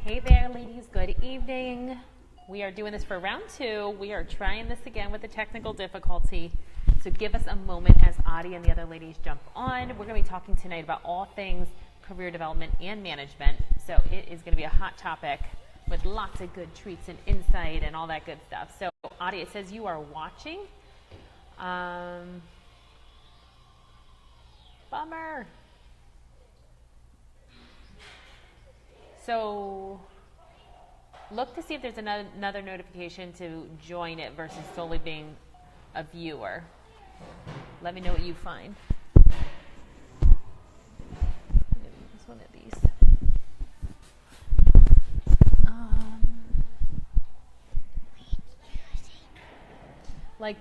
Hey there, ladies. Good evening. We are doing this for round 2. We are trying this again with a technical difficulty. So give us a moment as Adi and the other ladies jump on. We're going to be talking tonight about all things career development and management. So it is going to be a hot topic with lots of good treats and insight and all that good stuff. So Adi, it says you are watching. Bummer. So look to see if there's another notification to join it versus solely being a viewer. Let me know what you find. It's one of these. Like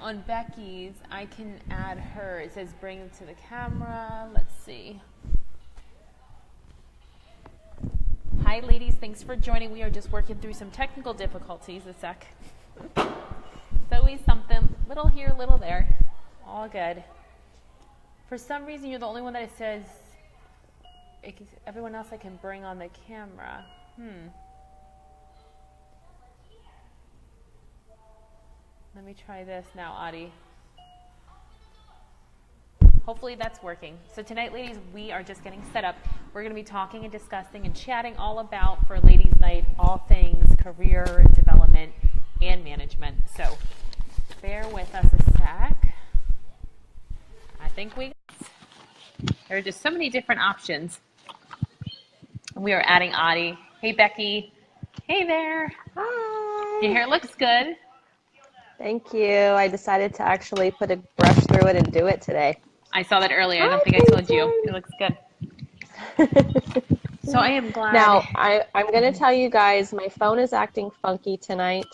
on Becky's, I can add her. It says bring them to the camera. Let's see. Hi, ladies. Thanks for joining. We are just working through some technical difficulties. A sec. It's always something. Little here, little there. All good. For some reason, you're the only one that it says everyone else I can bring on the camera. Let me try this now, Adi. Hopefully that's working. So tonight, ladies, we are just getting set up. We're going to be talking and discussing and chatting all about, for Ladies' Night, all things career development and management. So bear with us a sec. I think there are just so many different options. We are adding Adi. Hey, Becky. Hey there. Hi. Your hair looks good. Thank you. I decided to actually put a brush through it and do it today. I saw that earlier. I don't think I told you. It looks good. So I am glad. Now, I'm going to tell you guys, my phone is acting funky tonight.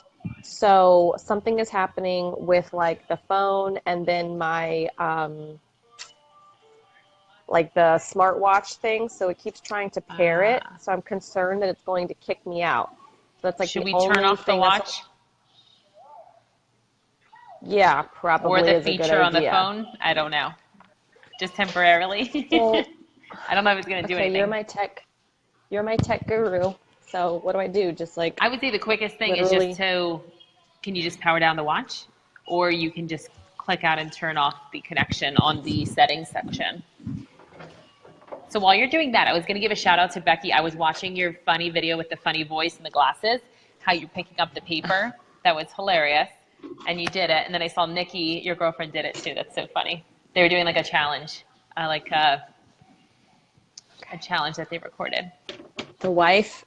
So something is happening with like the phone and then my like the smartwatch thing. So it keeps trying to pair it. So I'm concerned that it's going to kick me out. So that's like should we turn off the watch? Yeah, probably. Or the is a good feature on the idea. phone? I don't know. Just temporarily. Well, I don't know if it's going to do anything. You're my tech guru. So what do I do? Just like I would say the quickest thing is just can you just power down the watch? Or you can just click out and turn off the connection on the settings section. So while you're doing that, I was going to give a shout out to Becky. I was watching your funny video with the funny voice and the glasses, how you're picking up the paper. That was hilarious. And you did it. And then I saw Nikki, your girlfriend, did it too. That's so funny. They were doing like a challenge, a challenge that they recorded. The watch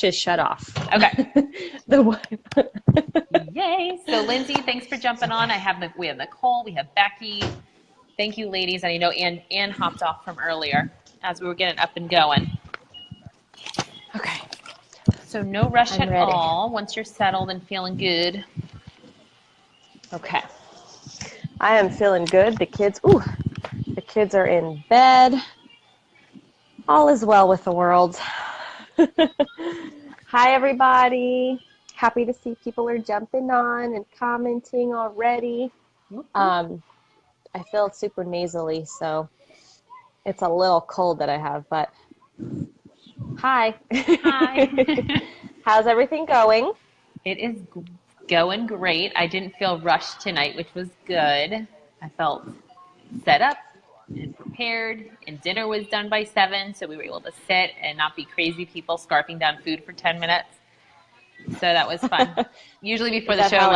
is shut off. Okay. The wife. Yay. So Lindsay, thanks for jumping on. We have Nicole, we have Becky. Thank you, ladies. And I know Ann hopped off from earlier as we were getting up and going. Okay. So no rush I'm at ready. all once you're settled and feeling good. Okay. I am feeling good. The kids are in bed. All is well with the world. Hi, everybody. Happy to see people are jumping on and commenting already. I feel super nasally, so it's a little cold that I have, but hi. Hi. How's everything going? It is going great. I didn't feel rushed tonight, which was good. I felt set up and prepared, and dinner was done by 7, so we were able to sit and not be crazy people scarfing down food for 10 minutes. So that was fun. Usually before the show,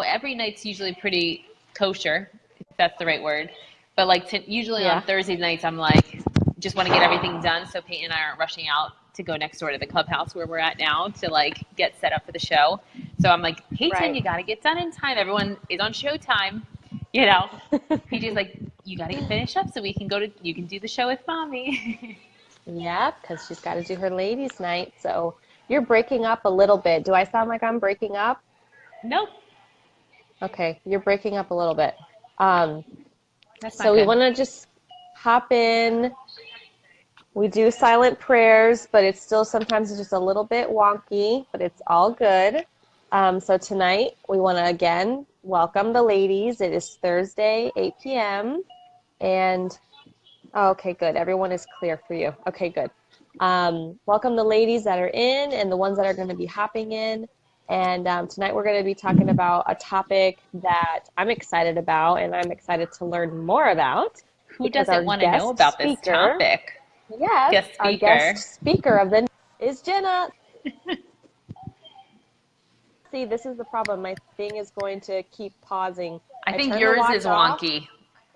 every night's usually pretty kosher, if that's the right word. But usually on Thursday nights, I'm like, just want to get everything done, so Peyton and I aren't rushing out to go next door to the clubhouse where we're at now to get set up for the show. So I'm like, Peyton, you got to get done in time. Everyone is on showtime. PJ's like, you got to get finished up so you can do the show with mommy. Yeah, because she's got to do her ladies' night. So you're breaking up a little bit. Do I sound like I'm breaking up? Nope. Okay, you're breaking up a little bit. That's so we want to just hop in. We do silent prayers, but it's still sometimes just a little bit wonky, but it's all good. So tonight we want to again welcome the ladies. It is Thursday, 8 p.m. And okay, good. Everyone is clear for you. Okay, good. Welcome the ladies that are in and the ones that are going to be hopping in. And tonight we're going to be talking about a topic that I'm excited about and I'm excited to learn more about Who because our doesn't want to know guest about this speaker, topic? yes, Guest our speaker. guest speaker of the is Jenna. See, this is the problem. My thing is going to keep pausing. I think turned the yours watch is off. wonky.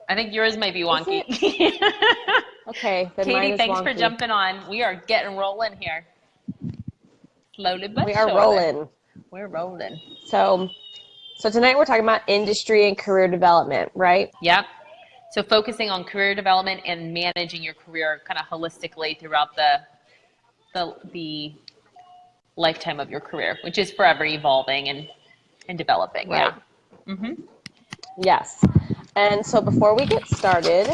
I think yours might be Is wonky. it? Okay, then mine Katie, is thanks for wonky. jumping on. We are getting rolling here. Slowly but We are surely. rolling. We're rolling. So tonight we're talking about industry and career development, right? Yep. So focusing on career development and managing your career kind of holistically throughout the lifetime of your career, which is forever evolving and developing. Right. Yeah. Mm-hmm. Yes. And so before we get started,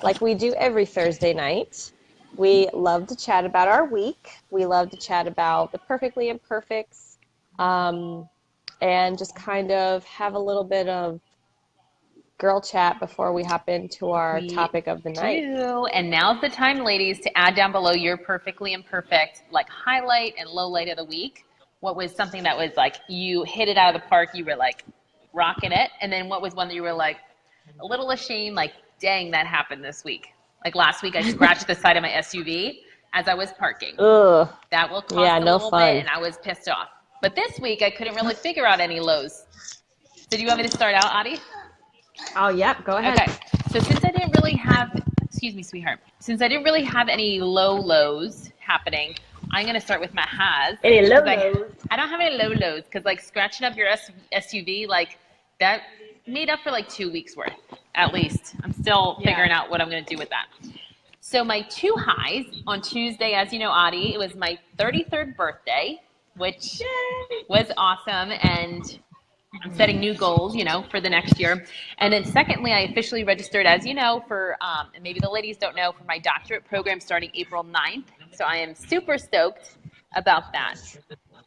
like we do every Thursday night, we love to chat about our week. We love to chat about the perfectly imperfects, and just kind of have a little bit of girl chat before we hop into our topic of the night. And now's the time, ladies, to add down below your perfectly imperfect, like highlight and low light of the week. What was something that was like you hit it out of the park, you were like rocking it, and then what was one that you were like a little ashamed, like dang, that happened this week. Like last week, I scratched the side of my SUV as I was parking. Ugh. That will cost Yeah, a no little fun. bit, and I was pissed off. But this week, I couldn't really figure out any lows. So do you want me to start out, Adi? Oh, yeah, go ahead. Okay. So since I didn't really have, excuse me, sweetheart. Since I didn't really have any low lows happening, I'm going to start with my highs. Any low 'Cause lows? I don't have any low lows because like scratching up your SUV, like that made up for like 2 weeks worth at least. I'm still figuring out what I'm going to do with that. So my two highs on Tuesday, as you know, Adi, it was my 33rd birthday, which was awesome. And I'm setting new goals, you know, for the next year. And then secondly, I officially registered, as you know, for, and maybe the ladies don't know, for my doctorate program starting April 9th. So I am super stoked about that.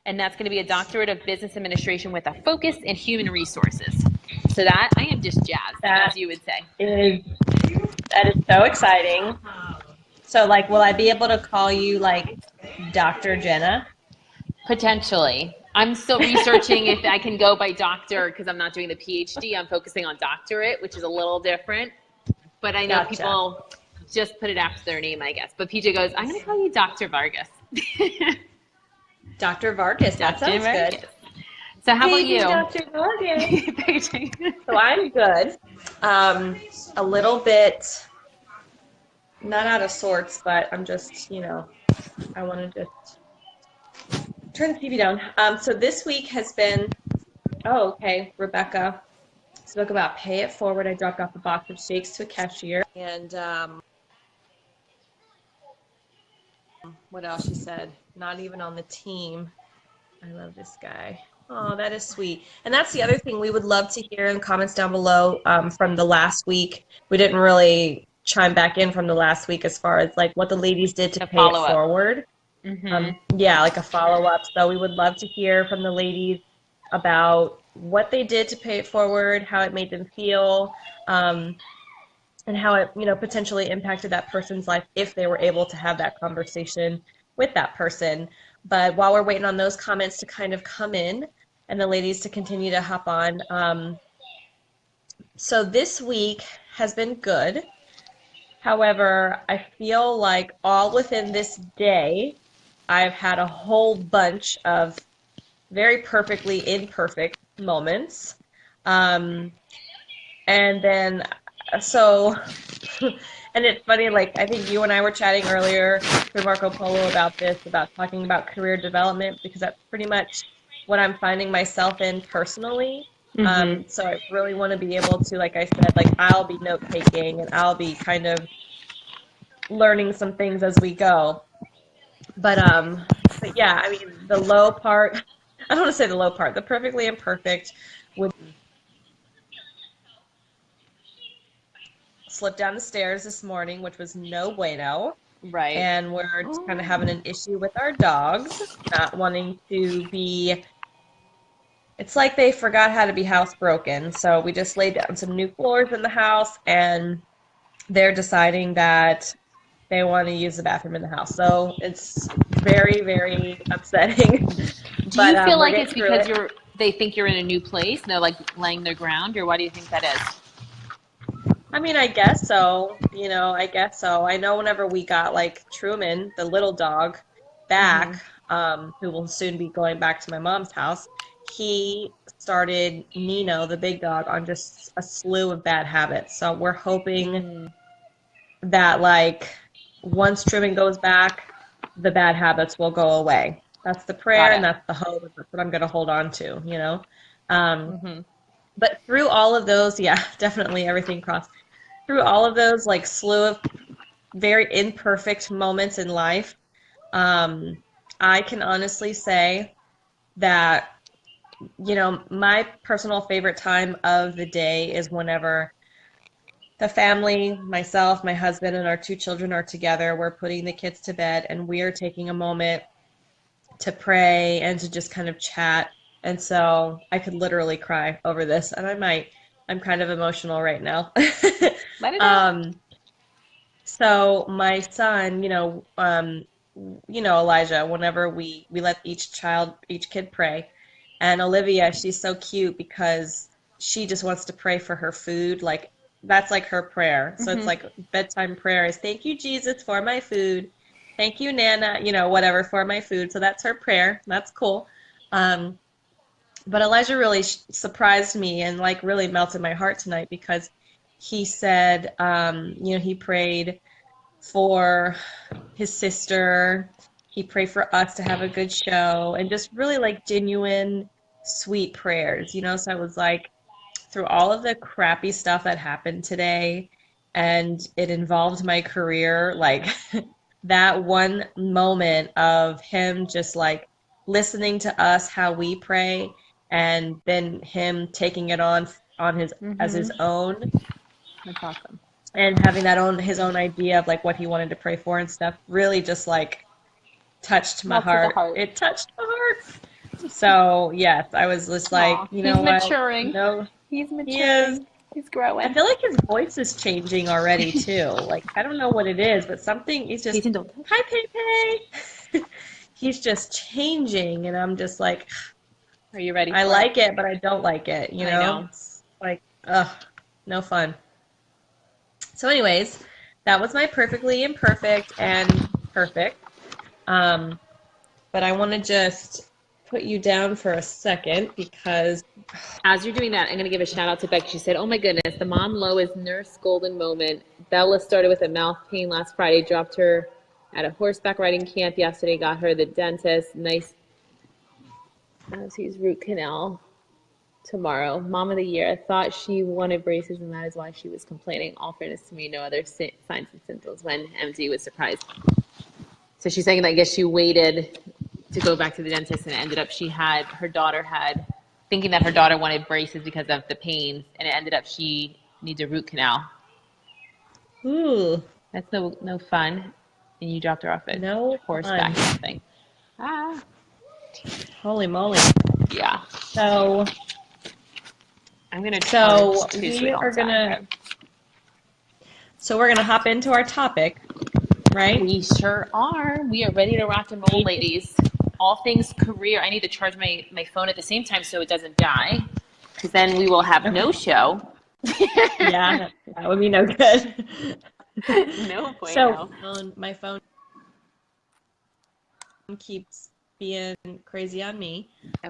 And that's going to be a doctorate of business administration with a focus in human resources. So that, I am just jazzed, as you would say. That is so exciting. So, like, will I be able to call you, like, Dr. Jenna? Potentially. I'm still researching if I can go by doctor because I'm not doing the PhD. I'm focusing on doctorate, which is a little different. But I know people just put it after their name, I guess. But PJ goes, I'm going to call you Dr. Vargas. Dr. Vargas. That sounds good. So how about you? Dr. Vargas. So I'm good. A little bit, not out of sorts, but I'm just, you know, I want to just turn the TV down. So this week has been, Rebecca spoke about pay it forward. I dropped off a box of shakes to a cashier. And what else she said? Not even on the team. I love this guy. Oh, that is sweet. And that's the other thing we would love to hear in the comments down below from the last week. We didn't really chime back in from the last week as far as like what the ladies did to pay it forward. Mm-hmm. Yeah, like a follow-up. So we would love to hear from the ladies about what they did to pay it forward, how it made them feel, and how it, you know, potentially impacted that person's life if they were able to have that conversation with that person. But while we're waiting on those comments to kind of come in and the ladies to continue to hop on, so this week has been good. However, I feel like all within this day, I've had a whole bunch of very perfectly imperfect moments. And then, so, and it's funny, like, I think you and I were chatting earlier through Marco Polo about this, about talking about career development, because that's pretty much what I'm finding myself in personally. Mm-hmm. So I really want to be able to, like I said, like, I'll be note-taking and I'll be kind of learning some things as we go. But yeah, I mean, the low part, I don't want to say the low part, the perfectly imperfect would slip down the stairs this morning, which was no bueno. Right. And we're just kind of having an issue with our dogs, not wanting to be, it's like they forgot how to be housebroken. So we just laid down some new floors in the house, and they're deciding that they want to use the bathroom in the house. So it's very, very upsetting. Do you feel we're like getting it's through because it. they think you're in a new place and they're like laying their ground, or why do you think that is? I mean, I guess so. I guess so. I know whenever we got like Truman, the little dog, Mm-hmm. back, who will soon be going back to my mom's house, he started Nino, the big dog, on just a slew of bad habits. So we're hoping Mm, that like once Truman goes back, the bad habits will go away. That's the got prayer and it. that's the hope. That's what I'm going to hold on to. Um, Mm-hmm. but through all of those, yeah, definitely everything crossed. Through all of those like slew of very imperfect moments in life, um, I can honestly say that, my personal favorite time of the day is whenever the family, myself, my husband, and our two children are together. We're putting the kids to bed and we are taking a moment to pray and to just kind of chat. And so I could literally cry over this, and I might. I'm kind of emotional right now. Let it out. um, so my son, Elijah, whenever we let each kid pray, and Olivia, she's so cute because she just wants to pray for her food. Like that's like her prayer. So it's Mm-hmm. like bedtime prayer is thank you, Jesus, for my food. Thank you, Nana, whatever for my food. So that's her prayer. That's cool. Um, but Elijah really surprised me and like really melted my heart tonight because he said, he prayed for his sister. He prayed for us to have a good show and just really like genuine, sweet prayers. So it was like through all of the crappy stuff that happened today and it involved my career, like that one moment of him just like listening to us how we pray and then him taking it on his as his Mm-hmm. own That's awesome. and having that own his own idea of like what he wanted to pray for and stuff really just like touched my Melted the heart. heart. It touched my heart. So yes, I was just like, Aw, you he's know what? maturing. No, He's he is. maturing. He's I growing. feel like his voice is changing already too. Like I don't know what it is, but something he's just He's adult. hi Pepe. He's just changing and I'm just like Are you ready I for it? like it, but I don't like it, I know. It's like ugh, no fun. So anyways, that was my perfectly imperfect and perfect. Um, but I want to just put you down for a second because As you're doing that, I'm going to give a shout out to Becky. She said, "Oh my goodness, the Mom Lois nurse golden moment. Bella started with a mouth pain last Friday, dropped her at a horseback riding camp yesterday, got her the dentist. Nice, sees root canal tomorrow. Mom of the year. I thought she wanted braces, and that is why she was complaining. All fairness to me, no other signs and symptoms when MD was surprised." So she's saying that I guess she waited to go back to the dentist, and it ended up her daughter had thinking that her daughter wanted braces because of the pains, and it ended up she needs a root canal. ooh, That's no fun. And you dropped her off at no horseback fun. or something. Ah, Holy moly. yeah. So I'm gonna charge so too we sweet all are the time. gonna so we're gonna hop into our topic, right? We sure are. We are ready to rock and roll, ladies. All things career. I need to charge my phone at the same time so it doesn't die, because then we will have Okay. no show. Yeah, that would be no good. No So bueno. my phone keeps being crazy on me. Okay.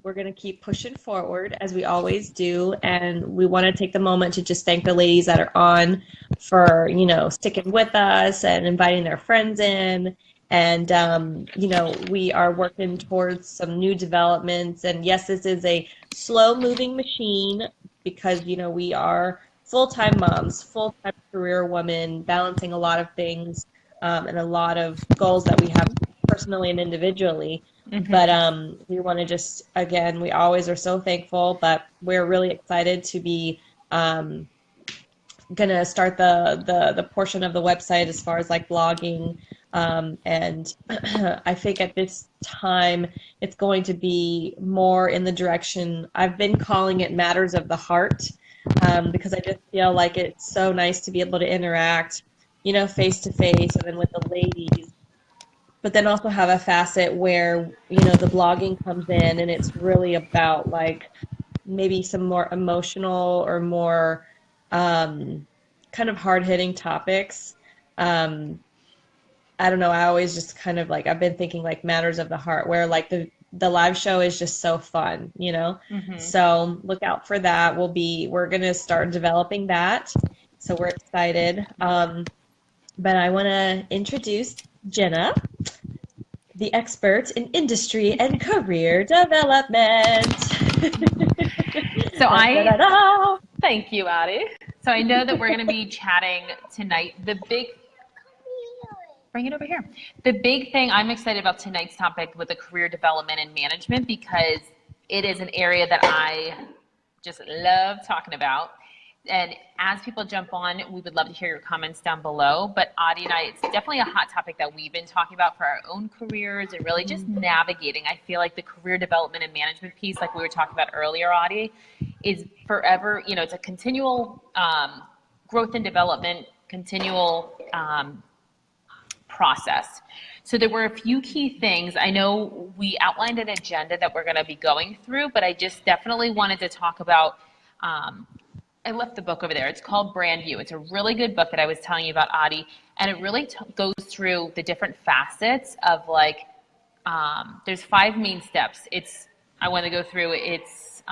We're going to keep pushing forward as we always do. And we want to take the moment to just thank the ladies that are on for, sticking with us and inviting their friends in. And, we are working towards some new developments. And yes, this is a slow moving machine because, we are full-time moms, full-time career women, balancing a lot of things and a lot of goals that we have personally and individually. But Mm-hmm. we want to just, again, we always are so thankful, but we're really excited to be um, gonna start the portion of the website as far as like blogging. And I think at this time it's going to be more in the direction I've been calling it matters of the heart, because I just feel like it's so nice to be able to interact face to face and then with the ladies, but then also have a facet where, the blogging comes in and it's really about like maybe some more emotional or more kind of hard hitting topics. Um, I don't know. I always just kind of like I've been thinking like matters of the heart, where like the live show is just so fun. Hmm. So look out for that. We're gonna start developing that. So we're excited. But I want to introduce Jenna, the expert in industry and career development. So Da, da, da, da. thank you, Addie. So I know that we're going to be chatting tonight. Bring it over here. The big thing I'm excited about tonight's topic with the career development and management, because it is an area that I just love talking about. And as people jump on, we would love to hear your comments down below. But Audie and I, it's definitely a hot topic that we've been talking about for our own careers and really just navigating. I feel like the career development and management piece, like we were talking about earlier, Audie, is forever, it's a continual growth and development, continual process. So there were a few key things. I know we outlined an agenda that we're going to be going through, but I just definitely wanted to talk about, I left the book over there. It's called Brand You. It's a really good book that I was telling you about, Audie, and it really goes through the different facets of like, there's 5 main steps. I want to go through, it's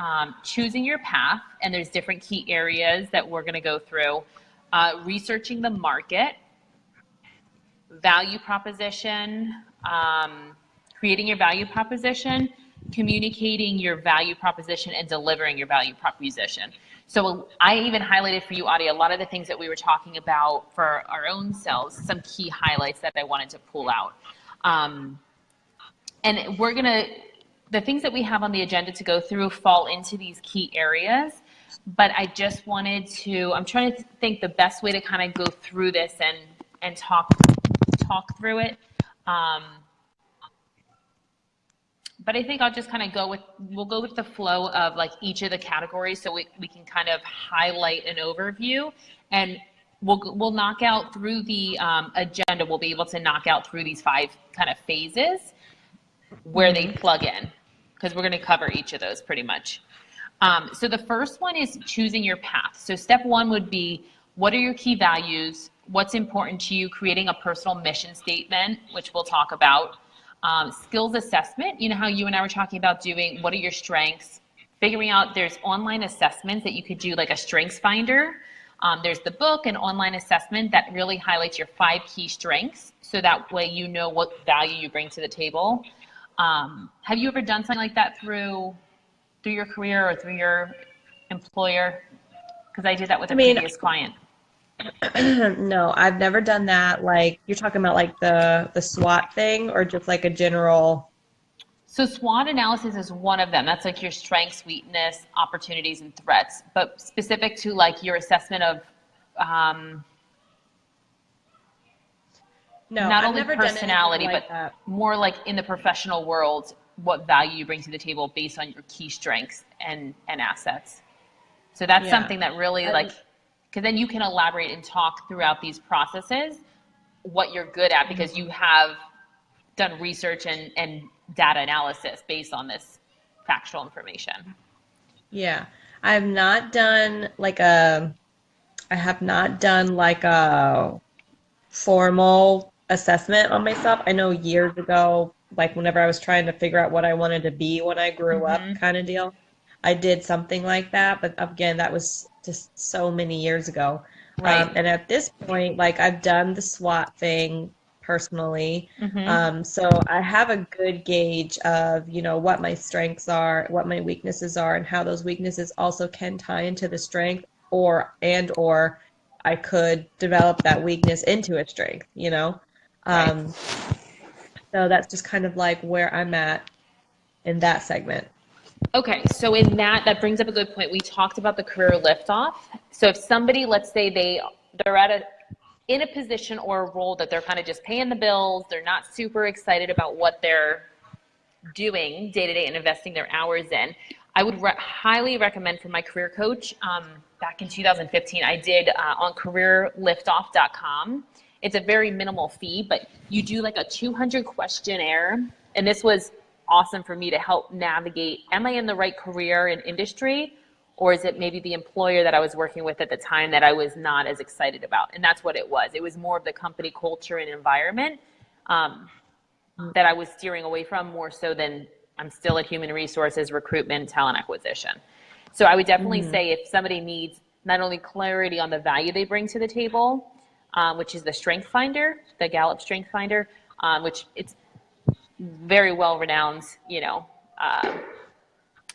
choosing your path, and there's different key areas that we're going to go through. Researching the market, value proposition, creating your value proposition, communicating your value proposition, and delivering your value proposition. So I even highlighted for you, Audie, a lot of the things that we were talking about for our own selves, some key highlights that I wanted to pull out. And the things that we have on the agenda to go through fall into these key areas. But I just wanted I'm trying to think the best way to kind of go through this and talk through it. But I think I'll just kind of we'll go with the flow of like each of the categories, so we can kind of highlight an overview, and we'll knock out through the agenda. We'll be able to knock out through these 5 kind of phases where they plug in, because we're going to cover each of those pretty much. So the first one is choosing your path. So step 1 would be, what are your key values? What's important to you? Creating a personal mission statement, which we'll talk about. Skills assessment, how you and I were talking about doing, what are your strengths? Figuring out, there's online assessments that you could do, like a strengths finder. There's the book, an online assessment that really highlights your 5 key strengths, so that way you know what value you bring to the table. Have you ever done something like that through your career or through your employer? Because I did that with a previous client. No, I've never done that. Like, you're talking about like the SWOT thing, or just like a general? So SWOT analysis is one of them. That's like your strengths, weakness, opportunities, and threats. But specific to like your assessment of not only personality, but more like in the professional world, what value you bring to the table based on your key strengths and assets. So that's something that really because then you can elaborate and talk throughout these processes what you're good at, because you have done research and data analysis based on this factual information. Yeah. I have not done like a formal assessment on myself. I know years ago, like whenever I was trying to figure out what I wanted to be when I grew up kind of deal, I did something like that. But again, that was just so many years ago. Right. And at this point, like I've done the SWOT thing personally. So I have a good gauge of, what my strengths are, what my weaknesses are, and how those weaknesses also can tie into the strength, or I could develop that weakness into a strength, Right. So that's just kind of like where I'm at in that segment. Okay, so in that brings up a good point. We talked about the career liftoff. So if somebody, let's say they're in a position or a role that they're kind of just paying the bills, they're not super excited about what they're doing day to day and investing their hours in, I would highly recommend for my career coach. Back in 2015, I did on careerliftoff.com. It's a very minimal fee, but you do like a 200 questionnaire. And this was awesome for me to help navigate, am I in the right career and industry? Or is it maybe the employer that I was working with at the time that I was not as excited about? And that's what it was. It was more of the company culture and environment that I was steering away from, more so than I'm still at human resources, recruitment, talent acquisition. So I would definitely say if somebody needs not only clarity on the value they bring to the table, which is the Strength Finder, the Gallup Strength Finder, which it's very well renowned,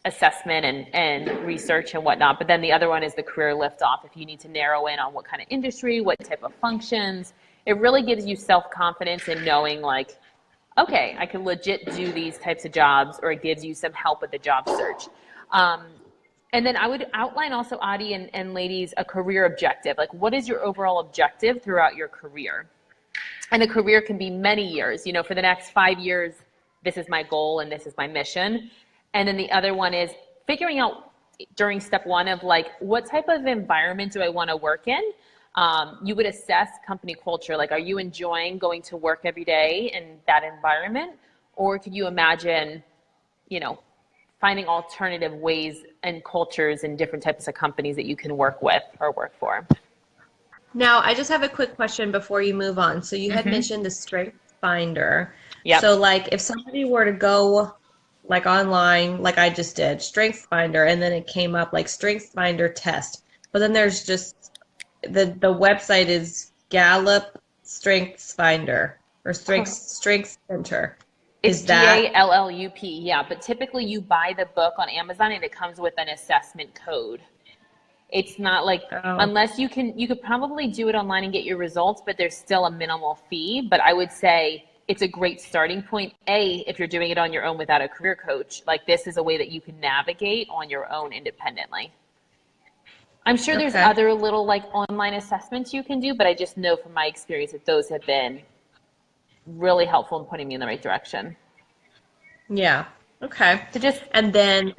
assessment and research and whatnot. But then the other one is the Career Liftoff. If you need to narrow in on what kind of industry, what type of functions, it really gives you self-confidence in knowing like, okay, I can legit do these types of jobs, or it gives you some help with the job search. And then I would outline also, Adi and ladies, a career objective. Like, what is your overall objective throughout your career? And a career can be many years. For the next 5 years, this is my goal and this is my mission. And then the other one is figuring out during step one of like, what type of environment do I want to work in? You would assess company culture. Like, are you enjoying going to work every day in that environment? Or could you imagine, finding alternative ways and cultures and different types of companies that you can work with or work for? Now, I just have a quick question before you move on. So you had mentioned the Strength Finder. Yep. So like if somebody were to go like online, like I just did, Strength Finder, and then it came up like Strength Finder test. But then there's just the website is Gallup Strengths Finder or Strengths Center. It's GALLUP, yeah. But typically you buy the book on Amazon and it comes with an assessment code. It's not like, unless you could probably do it online and get your results, but there's still a minimal fee. But I would say it's a great starting point. If you're doing it on your own without a career coach, like this is a way that you can navigate on your own independently. I'm sure there's other little like online assessments you can do, but I just know from my experience that those have been really helpful in putting me in the right direction. Yeah. Okay. So and then,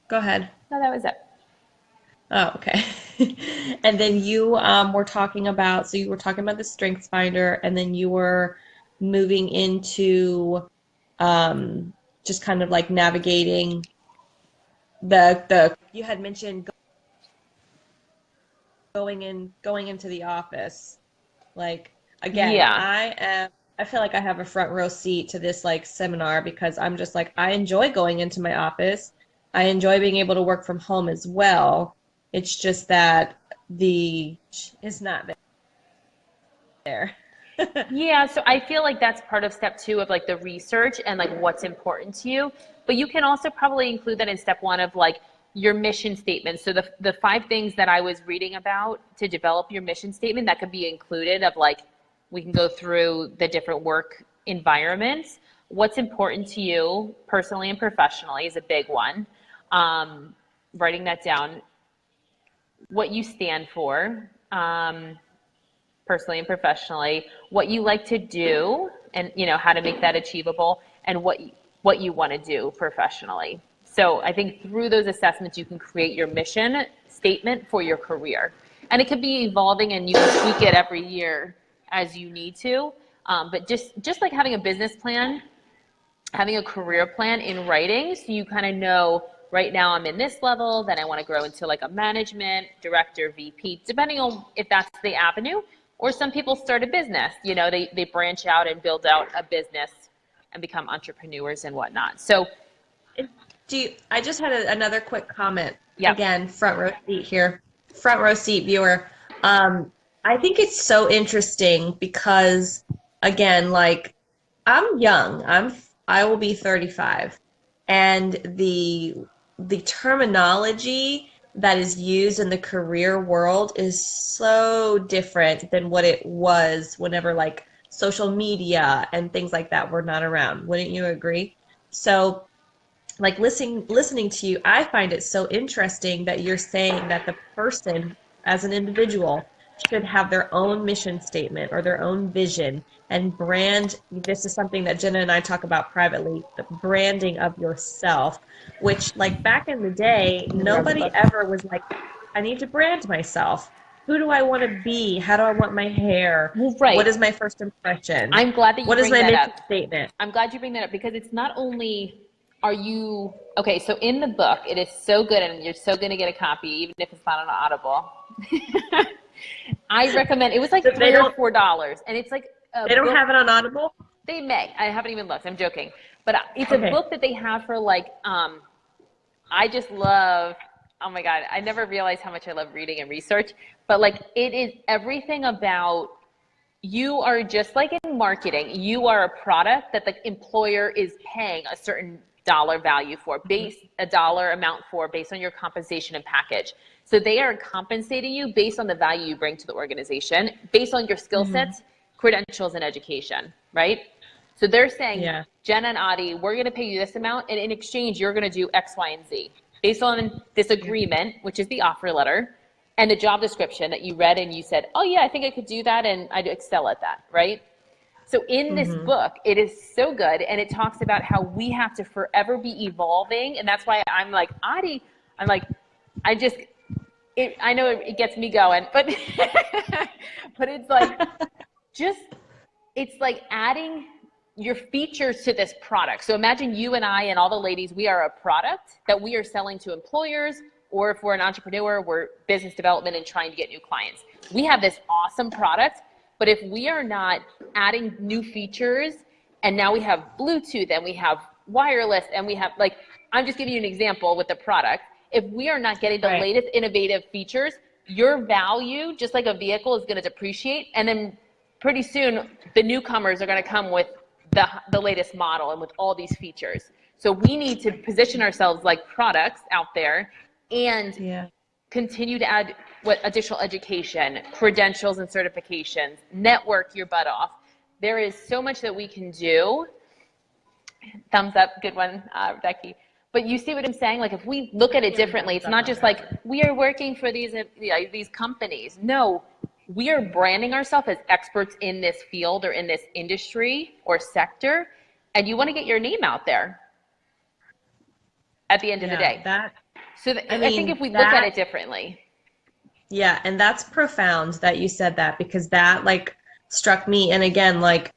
go ahead. No, that was it. Oh, okay. And then you were talking about the Strengths Finder, and then you were moving into just kind of like navigating you had mentioned going into the office. Like, again, yeah. I feel like I have a front row seat to this like seminar because I'm just like, I enjoy going into my office. I enjoy being able to work from home as well. It's just that it's not there. Yeah, so I feel like that's part of step 2 of like the research and like what's important to you. But you can also probably include that in step 1 of like your mission statement. So the 5 things that I was reading about to develop your mission statement, that could be included of like, we can go through the different work environments. What's important to you personally and professionally is a big one. Writing that down. What you stand for, personally and professionally, what you like to do, and how to make that achievable, and what you want to do professionally. So I think through those assessments, you can create your mission statement for your career, and it could be evolving, and you can tweak it every year as you need to. But just like having a business plan, having a career plan in writing, so you kind of know, right now I'm in this level, then I want to grow into like a management, director, VP, depending on if that's the avenue. Or some people start a business, they branch out and build out a business and become entrepreneurs and whatnot. So I just had another quick comment. Yeah. Again, front row seat here, front row seat viewer. I think it's so interesting because, again, like I'm young, I will be 35, and the terminology that is used in the career world is so different than what it was whenever like social media and things like that were not around. Wouldn't you agree? So like listening to you, I find it so interesting that you're saying that the person as an individual should have their own mission statement or their own vision and brand. This is something that Jenna and I talk about privately, the branding of yourself, which like back in the day, nobody ever was like, I need to brand myself. Who do I want to be? How do I want my hair? Right. What is my first impression? I'm glad that you What is bring my that mission up. statement? I'm glad you bring that up because it's not only are you okay, so in the book, it is so good and you're so going to get a copy, even if it's not on Audible. I recommend it was like $3 or $4, and it's like they don't have it on Audible? They may. I haven't even looked. I'm joking. But it's a book that they have for like, I just love, oh my God, I never realized how much I love reading and research. But like, it is everything about, you are just like in marketing, you are a product that the employer is paying a certain dollar value for, a dollar amount for, based on your compensation and package. So they are compensating you based on the value you bring to the organization, based on your skill sets, credentials, and education, right? So they're saying, Jenna and Adi, we're going to pay you this amount, and in exchange, you're going to do X, Y, and Z. Based on this agreement, which is the offer letter, and the job description that you read and you said, oh yeah, I think I could do that, and I'd excel at that, right? So in this book, it is so good, and it talks about how we have to forever be evolving, and that's why I'm like, Adi, I'm like, I know it gets me going, but but it's like, it's like adding your features to this product. So imagine you and I and all the ladies, we are a product that we are selling to employers, or if we're an entrepreneur, we're business development and trying to get new clients. We have this awesome product, but if we are not adding new features, and now we have Bluetooth and we have wireless and we have, like, I'm just giving you an example with the product. If we are not getting the latest innovative features, your value, just like a vehicle, is going to depreciate. And then pretty soon, the newcomers are going to come with the latest model and with all these features. So we need to position ourselves like products out there and continue to add additional education, credentials and certifications, network your butt off. There is so much that we can do. Thumbs up, good one, Becky. But you see what I'm saying? Like, if we look at it differently, it's not just like we are working for these companies. No, we are branding ourselves as experts in this field or in this industry or sector, and you want to get your name out there at the end of the day. I think if we look at it differently. Yeah, and that's profound that you said that, because that like struck me. And again, like,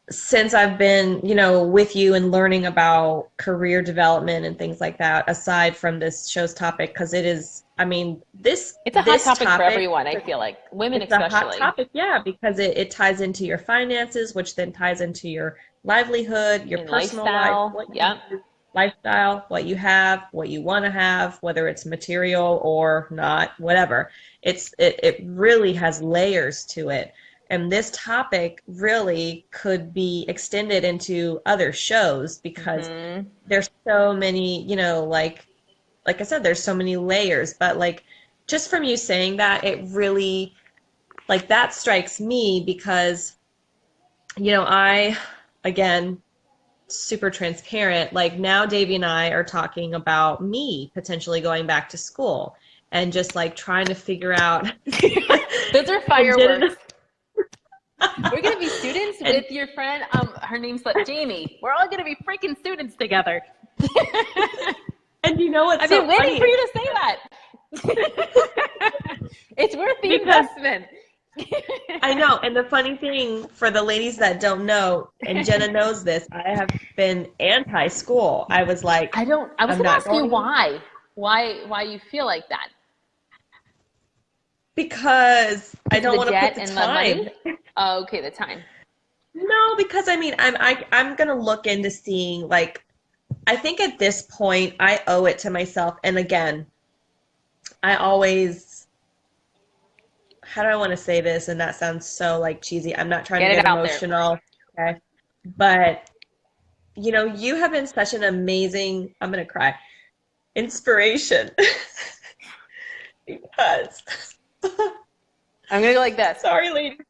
since I've been, with you and learning about career development and things like that, aside from this show's topic, because it is, it's a hot topic for everyone. I feel like women especially. It's a hot topic, because it ties into your finances, which then ties into your livelihood, your personal lifestyle, what you have, what you want to have, whether it's material or not, whatever. It really has layers to it. And this topic really could be extended into other shows, because there's so many, like I said, there's so many layers. But like, just from you saying that, it really, like, that strikes me, because, I, again, super transparent, like, now Davey and I are talking about me potentially going back to school and just like trying to figure out. Those are fireworks. We're going to be students with your friend. Her name's Jamie. We're all going to be freaking students together. And you know what's I've been waiting for you to say that. It's worth the investment. I know. And the funny thing, for the ladies that don't know, and Jenna knows this, I have been anti-school. I was like, I was going to ask you why you feel like that. Because I don't want to put the time. Oh, okay, the time. No, because I'm gonna look into seeing, like, I think at this point I owe it to myself. And again, I always, how do I want to say this? And that sounds so like cheesy. I'm not trying to get emotional. Okay. But you have been such an amazing, I'm gonna cry, inspiration. Because I'm gonna go like that. Sorry, ladies.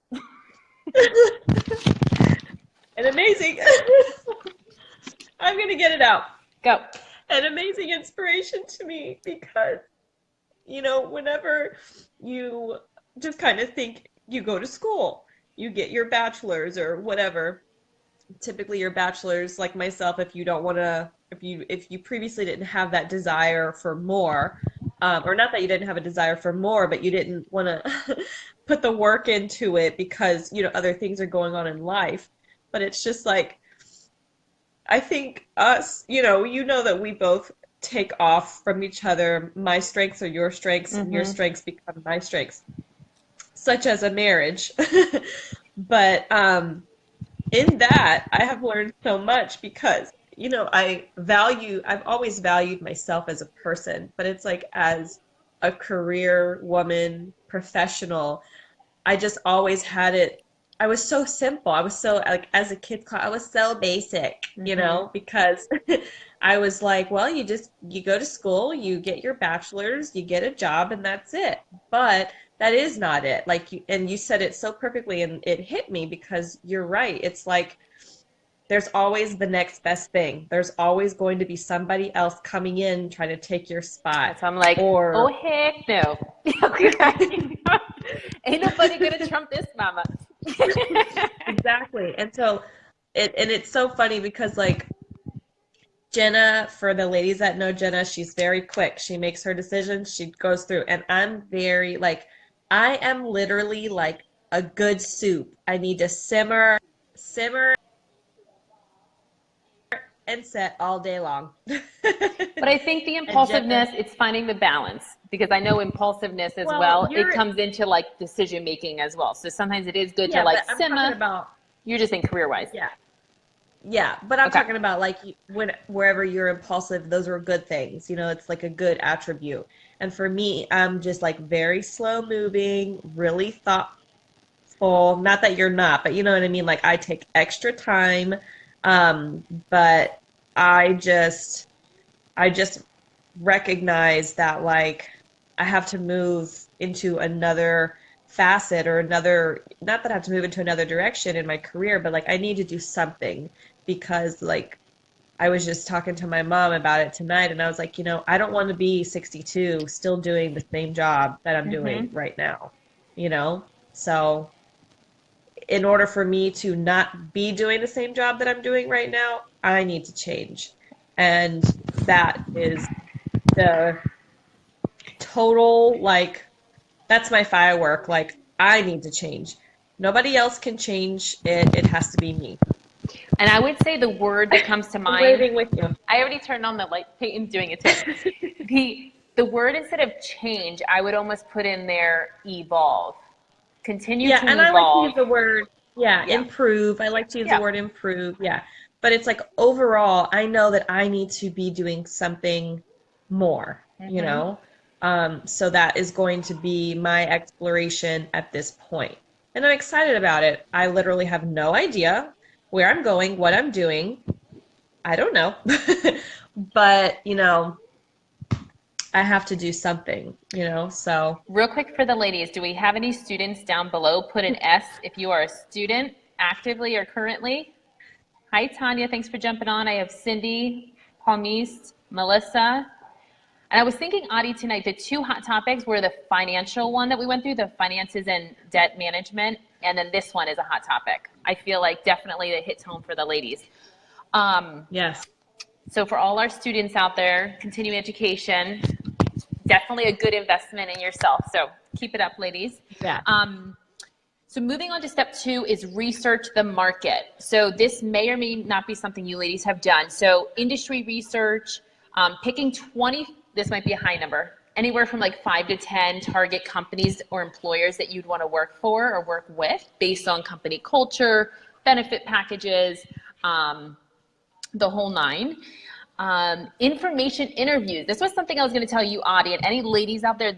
An amazing. I'm gonna get it out. Go. An amazing inspiration to me, because whenever you just kind of think you go to school, you get your bachelor's or whatever. Typically your bachelor's, like myself, if you don't want to, if you previously didn't have that desire for more, or not that you didn't have a desire for more, but you didn't want to put the work into it because, you know, other things are going on in life. But it's just like, I think us, you know that we both take off from each other. My strengths are your strengths, and your Mm-hmm. strengths become my strengths, such as a marriage. But in that, I have learned so much because, I've always valued myself as a person, but it's like as a career woman, professional, I just always had it. I was so simple. I was so, like, as a kid, I was so basic, Mm-hmm. because I was like, well, you go to school, you get your bachelor's, you get a job, and that's it. But that is not it. Like and you said it so perfectly, and it hit me because you're right. It's like there's always the next best thing. There's always going to be somebody else coming in trying to take your spot. So I'm like, oh Or heck no. Ain't nobody gonna trump this mama. exactly. And so it's so funny because, like, Jenna, for the ladies that know Jenna, she's very quick. She makes her decisions, she goes through. And I'm very, like, I am literally like a good soup. I need to simmer and set all day long. But I think the And Jenna, impulsiveness, it's finding the balance because I know impulsiveness as well, well. It comes into like decision making as well. So sometimes it is good to yeah, like but I'm talking simmer. about, You're just saying career wise. yeah, yeah, but I'm Okay. talking about, like, wherever you're impulsive, those are good things. It's like a good attribute. And for me, I'm just like very slow moving, really thoughtful. Not that you're not, but you know what I mean? Like, I take extra time. But I just I just recognize that, like, I have to move into another facet, or another, not that I have to move into another direction in my career, but like I need to do something because, like, I was just talking to my mom about it tonight, and I was like, I don't want to be 62 still doing the same job that I'm doing Mm-hmm. right now, you know? So, in order for me to not be doing the same job that I'm doing right now, I need to change. And that is the total, like, that's my firework. Like, I need to change. Nobody else can change it. It has to be me. And I would say the word that comes to I'm mind, waving with you. I already turned on the light. Peyton's doing it too. The word instead of change, I would almost put in there evolve. Continue Yeah, to and I like to evolve. use the word, yeah, Yeah. improve. I like to use the Yeah. word improve. Yeah. But it's like, overall, I know that I need to be doing something more, you Mm-hmm. know? So that is going to be my exploration at this point. And I'm excited about it. I literally have no idea where I'm going, what I'm doing. I don't know. But, I have to do something, so. Real quick for the ladies, do we have any students down below? Put an S if you are a student actively or currently. Hi, Tanya. Thanks for jumping on. I have Cindy, Palmise, Melissa. And I was thinking, Adi, tonight, the two hot topics were the financial one that we went through, the finances and debt management. And then this one is a hot topic. I feel like definitely it hits home for the ladies. Um, Yes. so for all our students out there, continuing education, definitely a good investment in yourself. So keep it up, ladies. Yeah. So moving on to step 2 is research the market. So this may or may not be something you ladies have done. So industry research, picking 20, this might be a high number, anywhere from like 5 to 10 target companies or employers that you'd want to work for or work with based on company culture, benefit packages, the whole nine. Information interviews. This was something I was going to tell you, Audie, and any ladies out there.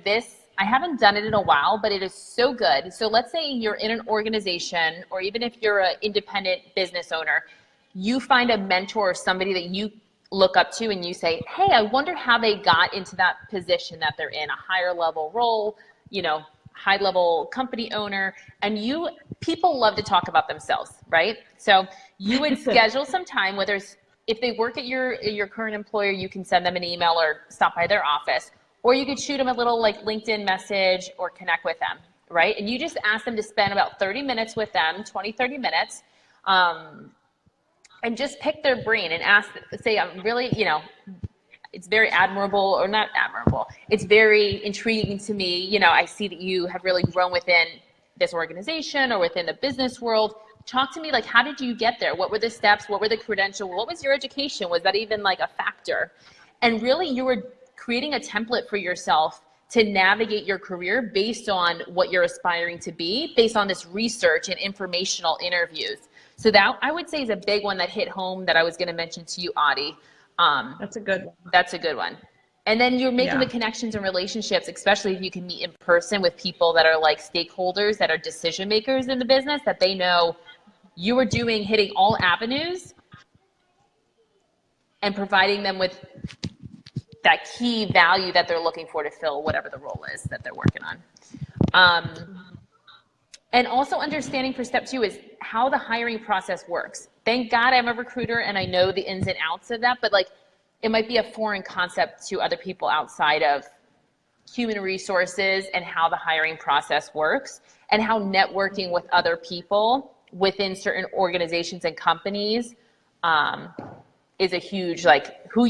I haven't done it in a while, but it is so good. So let's say you're in an organization, or even if you're an independent business owner, you find a mentor or somebody that you look up to and you say, hey, I wonder how they got into that position that they're in, a higher level role, high level company owner. And people love to talk about themselves, right? So you would schedule some time, whether it's, if they work at your current employer, you can send them an email or stop by their office. or you could shoot them a little like LinkedIn message or connect with them, right? And you just ask them to spend about 30 minutes with them, 20, 30 minutes, and just pick their brain and ask, say, I'm really, it's very admirable, or not admirable, it's very intriguing to me. I see that you have really grown within this organization or within the business world. Talk to me, like, how did you get there? What were the steps? What were the credentials? What was your education? Was that even like a factor? And really, you were creating a template for yourself to navigate your career based on what you're aspiring to be, based on this research and informational interviews. So that, I would say, is a big one that hit home that I was going to mention to you, Audie. That's a good one. That's a good one. And then you're making the connections and relationships, especially if you can meet in person with people that are like stakeholders, that are decision makers in the business, that they know you are hitting all avenues and providing them with that key value that they're looking for to fill whatever the role is that they're working on. And also understanding for step 2 is how the hiring process works. Thank God I'm a recruiter and I know the ins and outs of that, but like it might be a foreign concept to other people outside of human resources and how the hiring process works, and how networking with other people within certain organizations and companies is a huge, like, who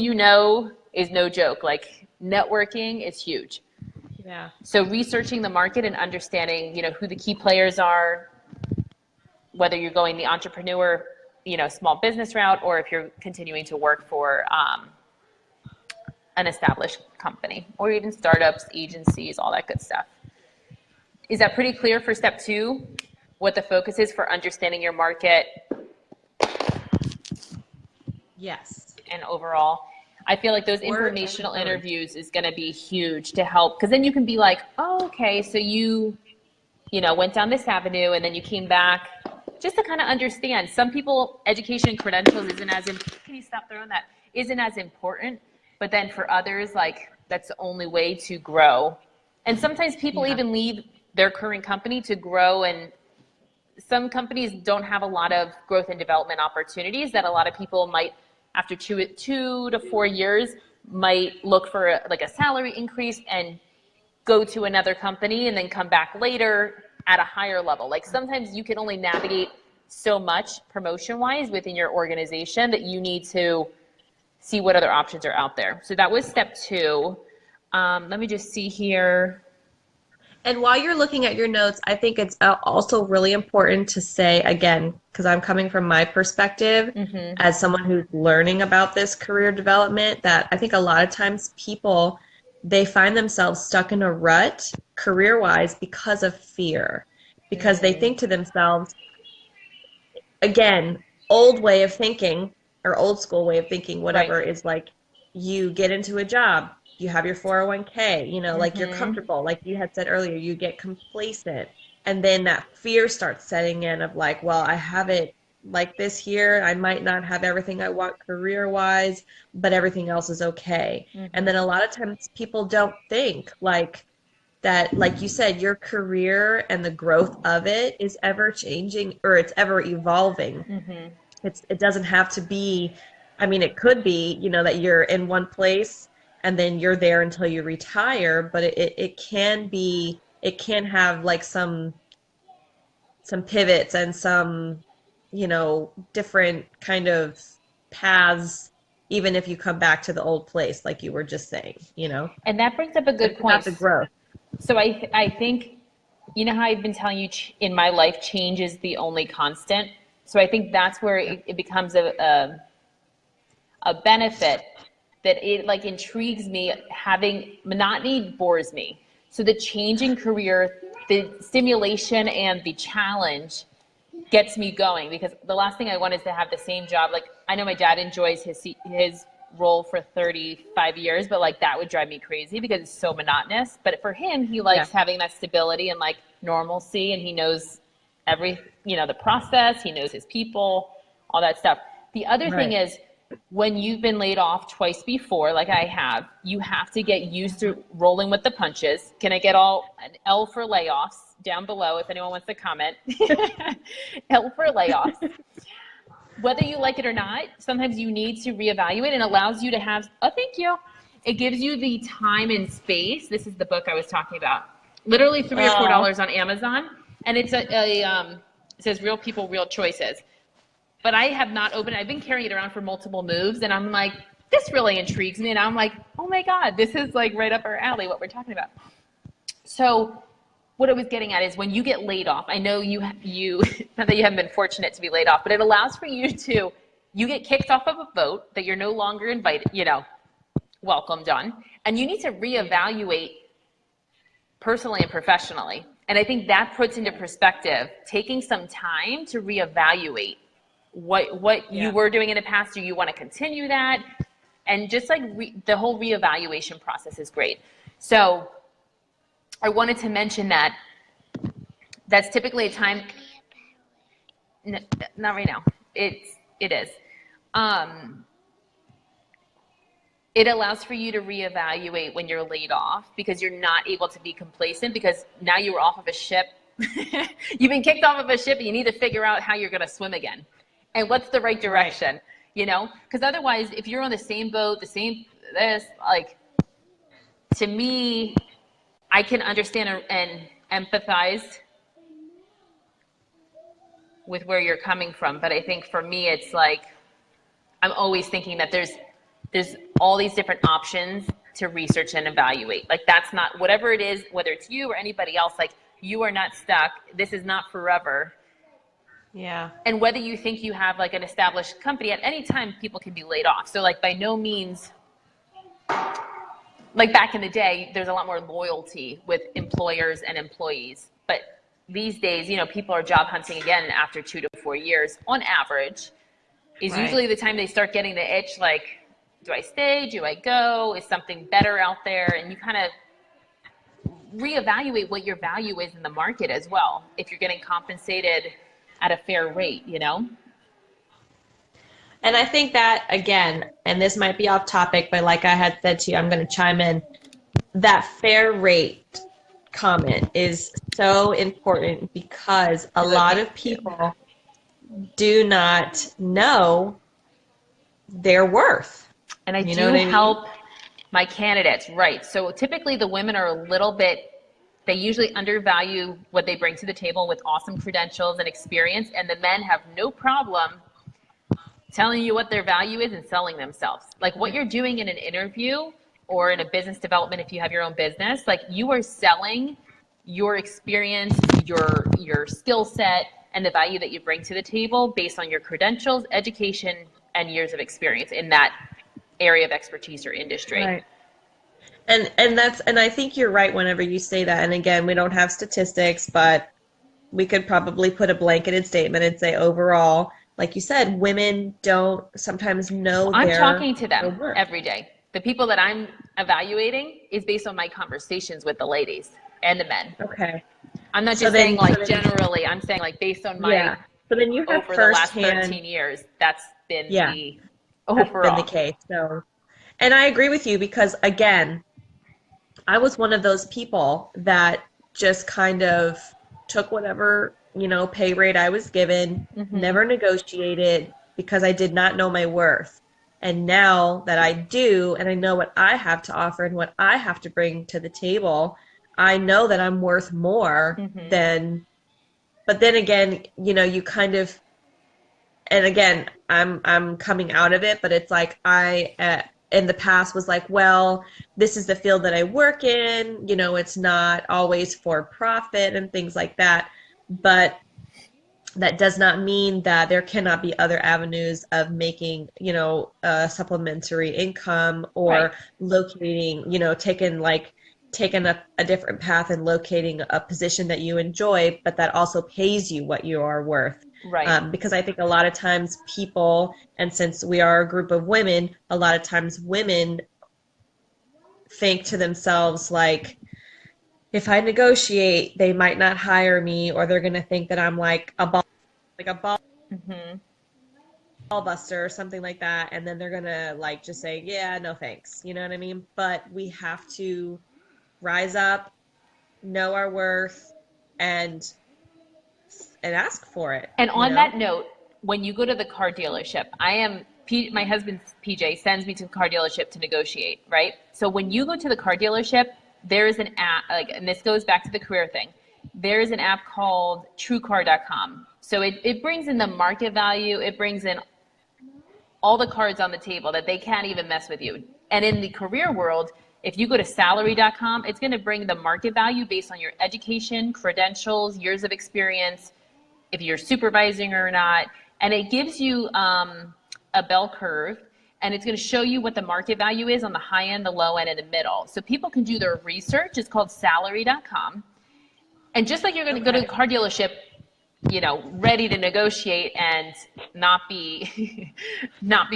is no joke. Like, networking is huge. Yeah. So researching the market and understanding, who the key players are, whether you're going the entrepreneur, small business route, or if you're continuing to work for an established company, or even startups, agencies, all that good stuff. Is that pretty clear for step 2, what the focus is for understanding your market? Yes. And overall, I feel like those informational interviews is going to be huge to help, because then you can be like, oh, okay, so you went down this avenue and then you came back, just to kind of understand. Some people, education and credentials isn't as important, but then for others, like, that's the only way to grow. And sometimes people even leave their current company to grow, and some companies don't have a lot of growth and development opportunities that a lot of people might, after 2 to 4 years, might look for a salary increase and go to another company and then come back later at a higher level. Like, sometimes you can only navigate so much promotion-wise within your organization that you need to see what other options are out there. So that was step 2. Let me just see here. And while you're looking at your notes, I think it's also really important to say, again, because I'm coming from my perspective as someone who's learning about this career development, that I think a lot of times people, they find themselves stuck in a rut career-wise because of fear, because they think to themselves, again, old way of thinking or old school way of thinking, whatever, is like, you get into a job, you have your 401k, like you're comfortable. Like you had said earlier, you get complacent. And then that fear starts setting in of like, well, I have it like this here. I might not have everything I want career-wise, but everything else is okay. And then a lot of times people don't think like that, like you said, your career and the growth of it is ever changing, or it's ever evolving. It doesn't have to be, I mean, it could be, that you're in one place and then you're there until you retire, but it can have like some pivots and some, different kind of paths, even if you come back to the old place, like you were just saying, And that brings up a good point. About the growth. So I think, how I've been telling you in my life, change is the only constant. So I think that's where it becomes a benefit, that it like intrigues me. Having monotony bores me. So the change in career, the stimulation and the challenge gets me going, because the last thing I want is to have the same job. Like, I know my dad enjoys his role for 35 years, but like that would drive me crazy because it's so monotonous. But for him, he likes having that stability and like normalcy, and he knows the process, he knows his people, all that stuff. The other thing is, when you've been laid off twice before, like I have, you have to get used to rolling with the punches. Can I get an L for layoffs down below if anyone wants to comment? L for layoffs. Whether you like it or not, sometimes you need to reevaluate, and allows you to have, thank you. It gives you the time and space. This is the book I was talking about. Literally $3 or $4 on Amazon, and it's it says Real People, Real Choices. But I have not opened it. I've been carrying it around for multiple moves, and I'm like, this really intrigues me. And I'm like, oh my God, this is like right up our alley, what we're talking about. So what I was getting at is when you get laid off, I know you not that you haven't been fortunate to be laid off, but it allows for you to, you get kicked off of a boat that you're no longer invited, welcomed on, and you need to reevaluate personally and professionally. And I think that puts into perspective taking some time to reevaluate what you were doing in the past. Do you want to continue that? And just like the whole reevaluation process is great. So I wanted to mention that that's typically a time, not right now. It is. It allows for you to reevaluate when you're laid off because you're not able to be complacent because now you were off of a ship. You've been kicked off of a ship and you need to figure out how you're going to swim again. And what's the right direction, Because otherwise, if you're on the same boat, to me, I can understand and empathize with where you're coming from. But I think for me, it's like, I'm always thinking that there's all these different options to research and evaluate. Like that's not, whatever it is, whether it's you or anybody else, like you are not stuck. This is not forever. Yeah. And whether you think you have like an established company, at any time people can be laid off. So like by no means, like back in the day, there's a lot more loyalty with employers and employees. But these days, people are job hunting again after 2 to 4 years on average is usually the time they start getting the itch, like, do I stay? Do I go? Is something better out there? And you kind of reevaluate what your value is in the market as well. If you're getting compensated at a fair rate, And I think that, again, and this might be off topic, but like I had said to you, I'm going to chime in, that fair rate comment is so important because a lot of people do not know their worth. And I do help my candidates, right? So typically the women are a little bit, they usually undervalue what they bring to the table with awesome credentials and experience, and the men have no problem telling you what their value is and selling themselves. Like what you're doing in an interview or in a business development, if you have your own business, like you are selling your experience, your skill set, and the value that you bring to the table based on your credentials, education, and years of experience in that area of expertise or industry. Right. And I think you're right whenever you say that. And again, we don't have statistics, but we could probably put a blanketed statement and say overall, like you said, women don't sometimes know I'm talking to them every day. The people that I'm evaluating is based on my conversations with the ladies and the men. Okay. I'm not just saying like generally, I'm saying like based on my so then you have over the last 13 years, that's been the overall. That's been the case. So, and I agree with you because again, I was one of those people that just kind of took whatever, pay rate I was given, never negotiated because I did not know my worth. And now that I do, and I know what I have to offer and what I have to bring to the table, I know that I'm worth more than, but then again, you kind of, and again, I'm coming out of it, but it's like I, in the past was like, well, this is the field that I work in, it's not always for profit and things like that. But that does not mean that there cannot be other avenues of making, supplementary income or locating, taking a different path and locating a position that you enjoy, but that also pays you what you are worth. Right. Because I think a lot of times people, and since we are a group of women, a lot of times women think to themselves like, if I negotiate, they might not hire me, or they're going to think that I'm like a ball buster or something like that. And then they're going to just say, yeah, no, thanks. You know what I mean? But we have to rise up, know our worth, and ask for it. And on that note, when you go to the car dealership, I am my husband's PJ sends me to the car dealership to negotiate, right? So when you go to the car dealership, there is an app, and this goes back to the career thing. There is an app called TrueCar.com. So it brings in the market value. It brings in all the cards on the table that they can't even mess with you. And in the career world, if you go to salary.com, it's going to bring the market value based on your education, credentials, years of experience, if you're supervising or not. And it gives you a bell curve, and it's going to show you what the market value is on the high end, the low end, and the middle. So people can do their research. It's called salary.com. And just like you're going to go to the car dealership, ready to negotiate and not be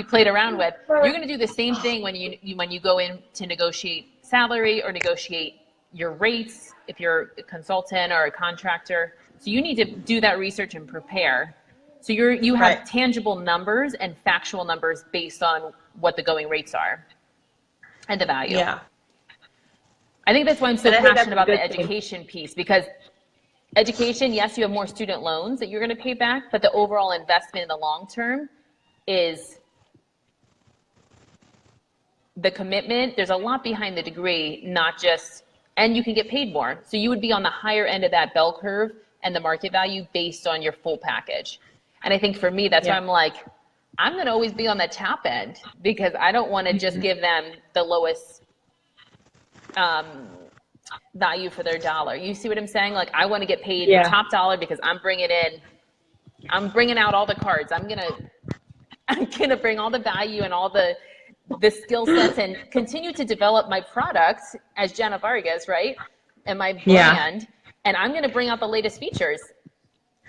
played around with, you're going to do the same thing when you go in to negotiate salary or negotiate your rates if you're a consultant or a contractor. So you need to do that research and prepare. So you have tangible numbers and factual numbers based on what the going rates are and the value. Yeah. I think that's why I'm so passionate about the education piece, because education, yes, you have more student loans that you're going to pay back, but the overall investment in the long term is the commitment. There's a lot behind the degree, not just, and you can get paid more. So you would be on the higher end of that bell curve and the market value based on your full package. And I think for me, that's why I'm like, I'm going to always be on the top end, because I don't want to just give them the lowest value for their dollar. You see what I'm saying? Like, I want to get paid the top dollar because I'm bringing out all the cards. I'm going to bring all the value and all the skill sets and continue to develop my product as Jenna Vargas, right? And my brand. And I'm going to bring out the latest features.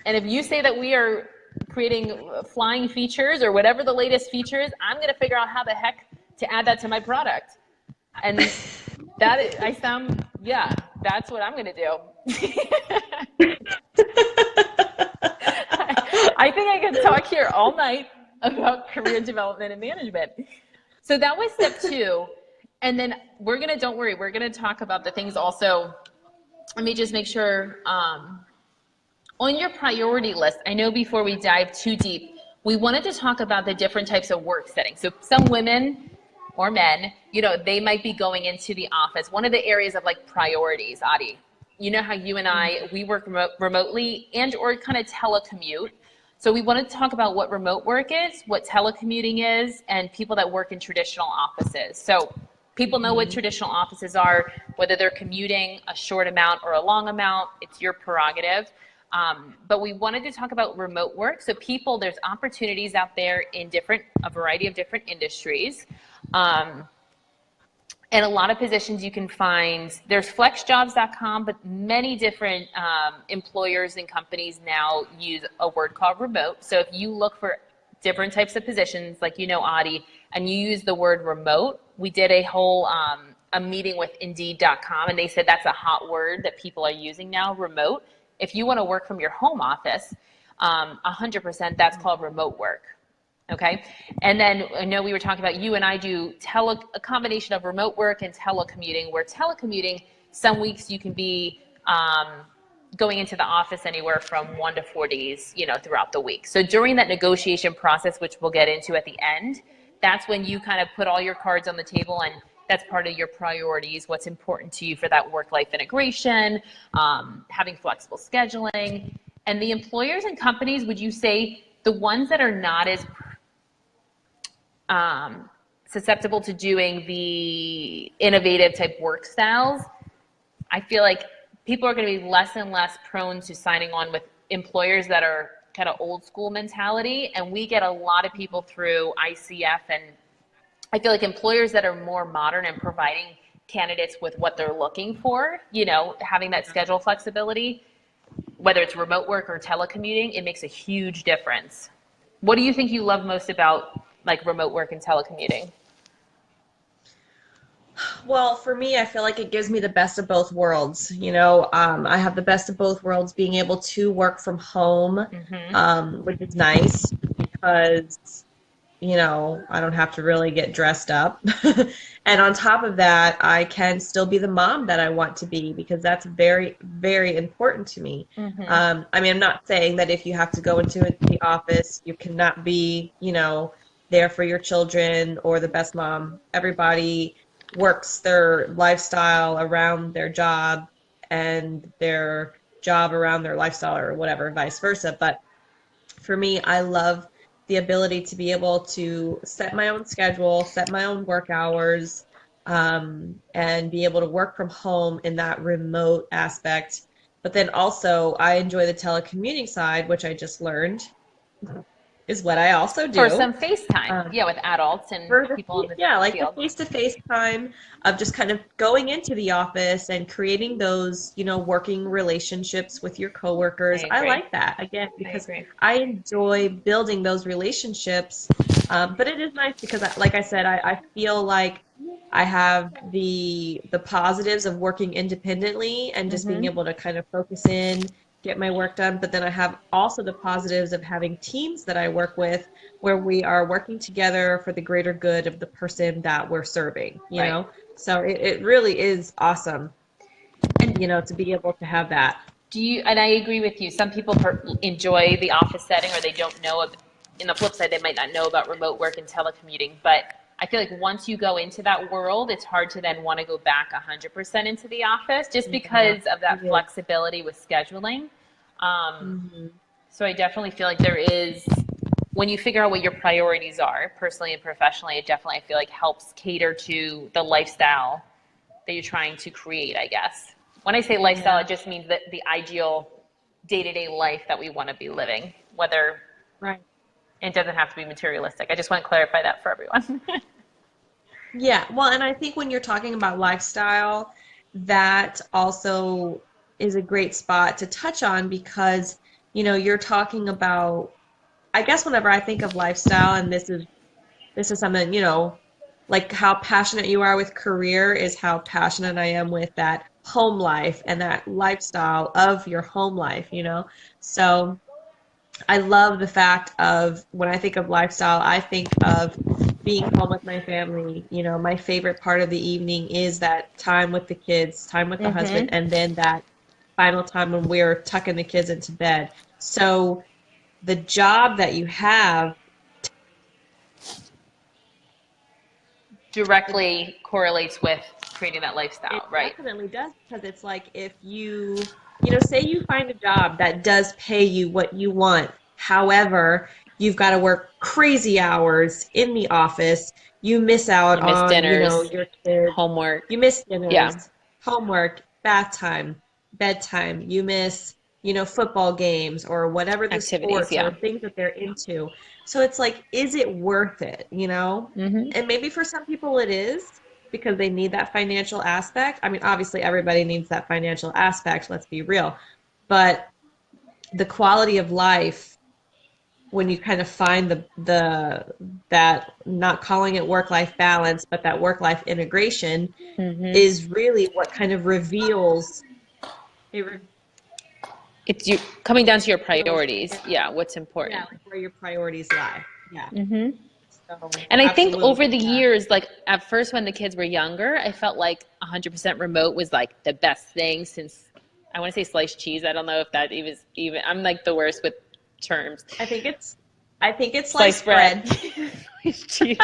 And if you say that we are creating flying features or whatever the latest features, I'm going to figure out how the heck to add that to my product. And that's what I'm going to do. I think I could talk here all night about career development and management. So that was step 2. And then don't worry, we're going to talk about the things also. Let me just make sure, on your priority list, I know before we dive too deep, we wanted to talk about the different types of work settings. So some women or men, they might be going into the office. One of the areas of like priorities, Adi, you know how you and I, we work remotely and or kind of telecommute. So we wanted to talk about what remote work is, what telecommuting is, and people that work in traditional offices. So people know what traditional offices are, whether they're commuting a short amount or a long amount, it's your prerogative. But we wanted to talk about remote work. So there's opportunities out there in a variety of different industries. And a lot of positions you can find. There's flexjobs.com, but many different employers and companies now use a word called remote. So if you look for different types of positions, like Adi, and you use the word remote, we did a whole a meeting with Indeed.com, and they said that's a hot word that people are using now, remote. If you want to work from your home office, 100%, that's called remote work. Okay. And then I know we were talking about, you and I do a combination of remote work and telecommuting, where telecommuting, some weeks you can be going into the office anywhere from 1 to 4 days, throughout the week. So during that negotiation process, which we'll get into at the end, that's when you kind of put all your cards on the table, and that's part of your priorities, what's important to you for that work-life integration, having flexible scheduling. And the employers and companies, would you say the ones that are not as susceptible to doing the innovative type work styles, I feel like people are going to be less and less prone to signing on with employers that are kind of old school mentality. And we get a lot of people through ICF, and I feel like employers that are more modern and providing candidates with what they're looking for, having that schedule flexibility, whether it's remote work or telecommuting, it makes a huge difference. What do you think you love most about like remote work and telecommuting? Well, for me, I feel like it gives me the best of both worlds. I have the best of both worlds, being able to work from home, which is nice because, I don't have to really get dressed up. And on top of that, I can still be the mom that I want to be, because that's very, very important to me. I'm not saying that if you have to go into the office, you cannot be, there for your children or the best mom. Everybody works their lifestyle around their job and their job around their lifestyle or whatever, vice versa. But for me, I love the ability to be able to set my own schedule, set my own work hours, and be able to work from home in that remote aspect. But then also, I enjoy the telecommuting side, which I just learned is what I also do. For some FaceTime, with adults and people in the field. The face-to-face time of just kind of going into the office and creating those, working relationships with your coworkers. I like that, again, because I enjoy building those relationships. But it is nice because, like I said, I feel like I have the positives of working independently and just being able to kind of focus in, get my work done, but then I have also the positives of having teams that I work with where we are working together for the greater good of the person that we're serving, you know? So it really is awesome, and to be able to have that. And I agree with you. Some people enjoy the office setting, or they don't know in the flip side, they might not know about remote work and telecommuting, but I feel like once you go into that world, it's hard to then want to go back 100% into the office just because of that flexibility with scheduling. So I definitely feel like there is, when you figure out what your priorities are, personally and professionally, it definitely, I feel like, helps cater to the lifestyle that you're trying to create, I guess. When I say lifestyle, it just means that the ideal day-to-day life that we want to be living, whether it doesn't have to be materialistic. I just want to clarify that for everyone. Yeah, well, and I think when you're talking about lifestyle, that also is a great spot to touch on because, you're talking about, I guess whenever I think of lifestyle, and this is something, like how passionate you are with career is how passionate I am with that home life and that lifestyle of your home life, So I love the fact of when I think of lifestyle, I think of being home with my family. My favorite part of the evening is that time with the kids, time with the husband, and then that final time when we're tucking the kids into bed. So the job that you have directly correlates with creating that lifestyle, right? It definitely does, because it's like if you say you find a job that does pay you what you want, however, you've got to work crazy hours in the office, you miss out on dinners, your kids, homework. You miss dinners, homework, bath time, bedtime. You miss, football games or whatever the sports or things that they're into. So it's like, is it worth it, And maybe for some people it is, because they need that financial aspect. I mean, obviously everybody needs that financial aspect, let's be real. But the quality of life, when you kind of find that, not calling it work-life balance, but that work-life integration is really what kind of reveals. It's you coming down to your priorities. Yeah, what's important. Yeah, like where your priorities lie. Yeah. So, and I think over the years, like at first when the kids were younger, I felt like 100% remote was like the best thing since, I want to say sliced cheese. I don't know if that even I'm like the worst with terms. I think it's sliced bread. Sliced cheese.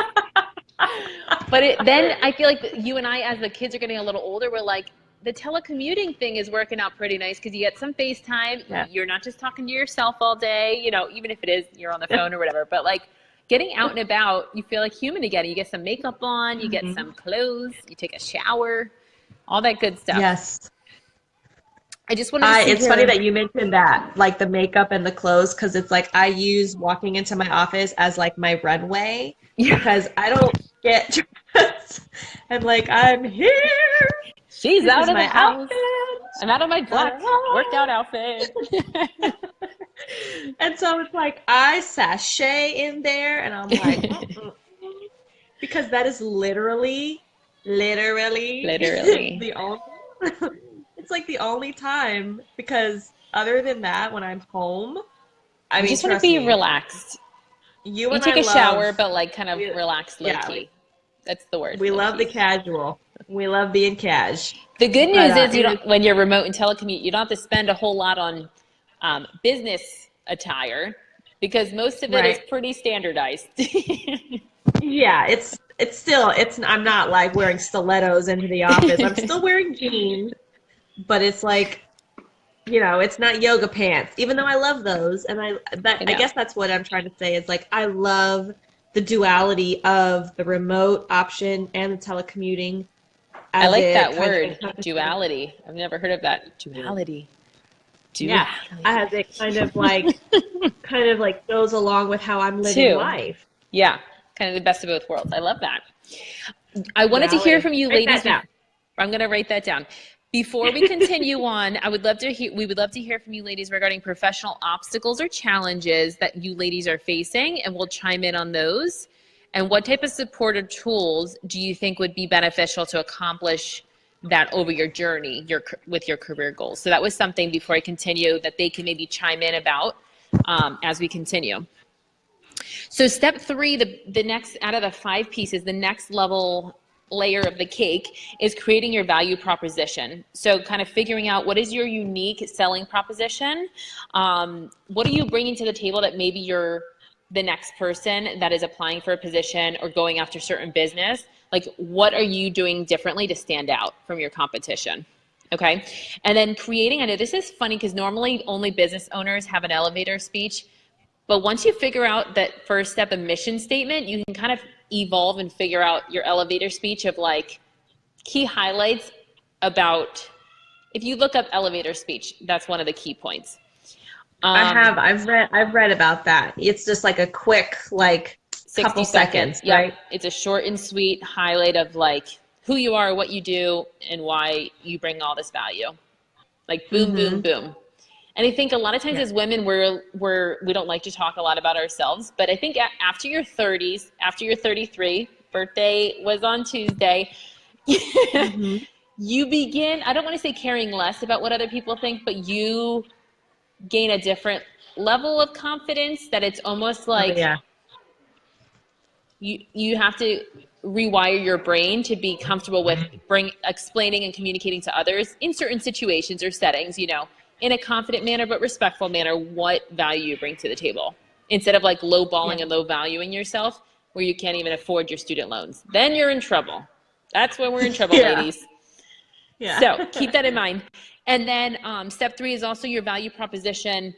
But then I feel like you and I, as the kids are getting a little older, we're like, the telecommuting thing is working out pretty nice because you get some FaceTime. Yeah. You're not just talking to yourself all day, even if it is you're on the phone or whatever. But like getting out and about, you feel like human again. You get some makeup on, you get some clothes, you take a shower, all that good stuff. Yes. I just want to. It's funny that you mentioned that, like the makeup and the clothes, because it's like I use walking into my office as like my runway because I don't get dressed and like I'm here. She's out of the house. I'm out of my black workout outfit. And so it's like I sashay in there and I'm like, because that is literally the only, it's like the only time, because other than that, when I'm home, I just want to be relaxed. You take a shower, but like kind of relaxed, low key. That's the word. We love the casual. We love being cash. The good news is when you're remote and telecommute, you don't have to spend a whole lot on business attire. because most of it is pretty standardized. Yeah, I'm not like wearing stilettos into the office. I'm still wearing jeans, but it's like, it's not yoga pants, even though I love those. And I guess that's what I'm trying to say is like, I love the duality of the remote option and the telecommuting. I like that word, duality. I've never heard of that. Duality. Yeah, as it kind of like goes along with how I'm living life. Yeah, kind of the best of both worlds. I love that. I wanted to hear from you ladies. I'm going to write that down. Before we continue on, we would love to hear from you ladies regarding professional obstacles or challenges that you ladies are facing, and we'll chime in on those. And what type of support or tools do you think would be beneficial to accomplish that over your journey, with your career goals? So that was something, before I continue, that they can maybe chime in about as we continue. So step 3, the next out of the 5 pieces, the next level layer of the cake is creating your value proposition. So kind of figuring out what is your unique selling proposition. What are you bringing to the table that maybe you're the next person that is applying for a position or going after certain business? Like, what are you doing differently to stand out from your competition? Okay. And then creating, I know this is funny because normally only business owners have an elevator speech. But once you figure out that first step, a mission statement, you can kind of evolve and figure out your elevator speech of like key highlights about, if you look up elevator speech, that's one of the key points. I've read about that. It's just like a quick, like 60 couple seconds, right? It's a short and sweet highlight of like who you are, what you do, and why you bring all this value. Like boom, boom, boom. And I think a lot of times as women, we don't like to talk a lot about ourselves. But I think after your 30s, after your 33, birthday was on Tuesday, you begin, I don't want to say caring less about what other people think, but you gain a different level of confidence that it's almost like you have to rewire your brain to be comfortable with explaining and communicating to others in certain situations or settings, in a confident manner, but respectful manner, what value you bring to the table, instead of like lowballing and low valuing yourself where you can't even afford your student loans. Then you're in trouble. That's when we're in trouble, ladies. Yeah. So keep that in mind. And then step 3 is also your value proposition,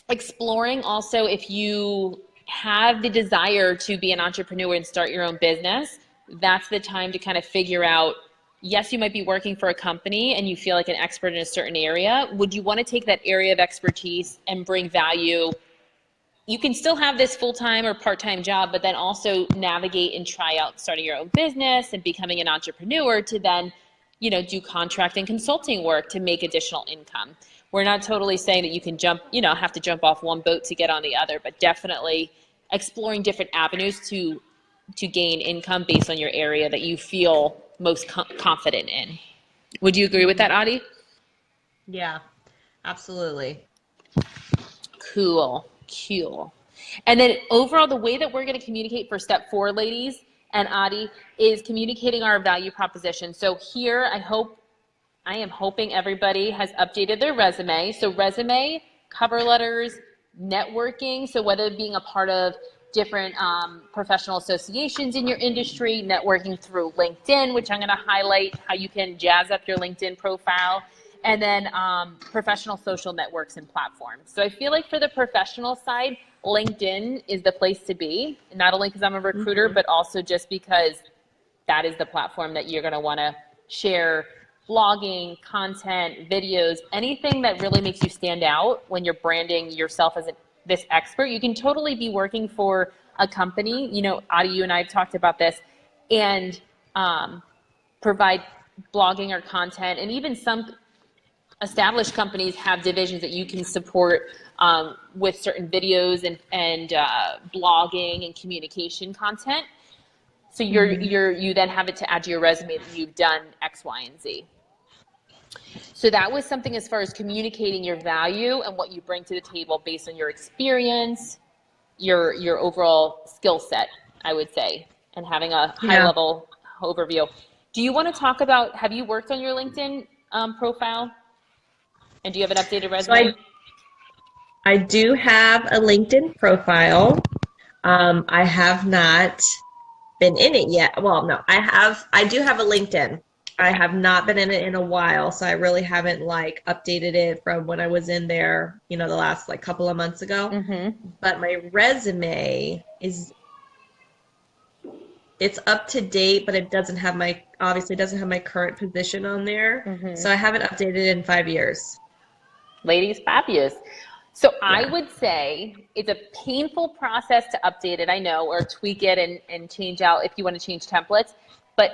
exploring also if you have the desire to be an entrepreneur and start your own business, that's the time to kind of figure out, yes, you might be working for a company and you feel like an expert in a certain area. Would you want to take that area of expertise and bring value? You can still have this full-time or part-time job, but then also navigate and try out starting your own business and becoming an entrepreneur to then, do contract and consulting work to make additional income. We're not totally saying that you can have to jump off one boat to get on the other, but definitely exploring different avenues to gain income based on your area that you feel most confident in. Would you agree with that, Adi? Yeah, absolutely. Cool. And then overall, the way that we're going to communicate for step 4, ladies and Adi, is communicating our value proposition. So here, I am hoping everybody has updated their resume. So resume, cover letters, networking. So whether being a part of different professional associations in your industry, networking through LinkedIn, which I'm going to highlight how you can jazz up your LinkedIn profile, and then professional social networks and platforms. So I feel like for the professional side, LinkedIn is the place to be, not only because I'm a recruiter, but also just because that is the platform that you're going to want to share blogging, content, videos, anything that really makes you stand out when you're branding yourself as this expert. You can totally be working for a company, Adi, you and I have talked about this, and provide blogging or content. And even some established companies have divisions that you can support with certain videos and blogging and communication content. So you then have it to add to your resume that you've done X, Y, and Z. So that was something as far as communicating your value and what you bring to the table based on your experience, your overall skill set, I would say, and having a high level overview. Do you want to talk about, have you worked on your LinkedIn profile? And do you have an updated resume? So I do have a LinkedIn profile. I have not been in it yet. Well, no, I do have a LinkedIn. I have not been in it in a while, so I really haven't like updated it from when I was in there, the last like couple of months ago. Mm-hmm. But my resume it's up to date, but it doesn't have obviously doesn't have my current position on there. Mm-hmm. So I haven't updated it in 5 years. Ladies, fabulous. So I Yeah. would say it's a painful process to update it, I know, or tweak it and change out if you want to change templates. But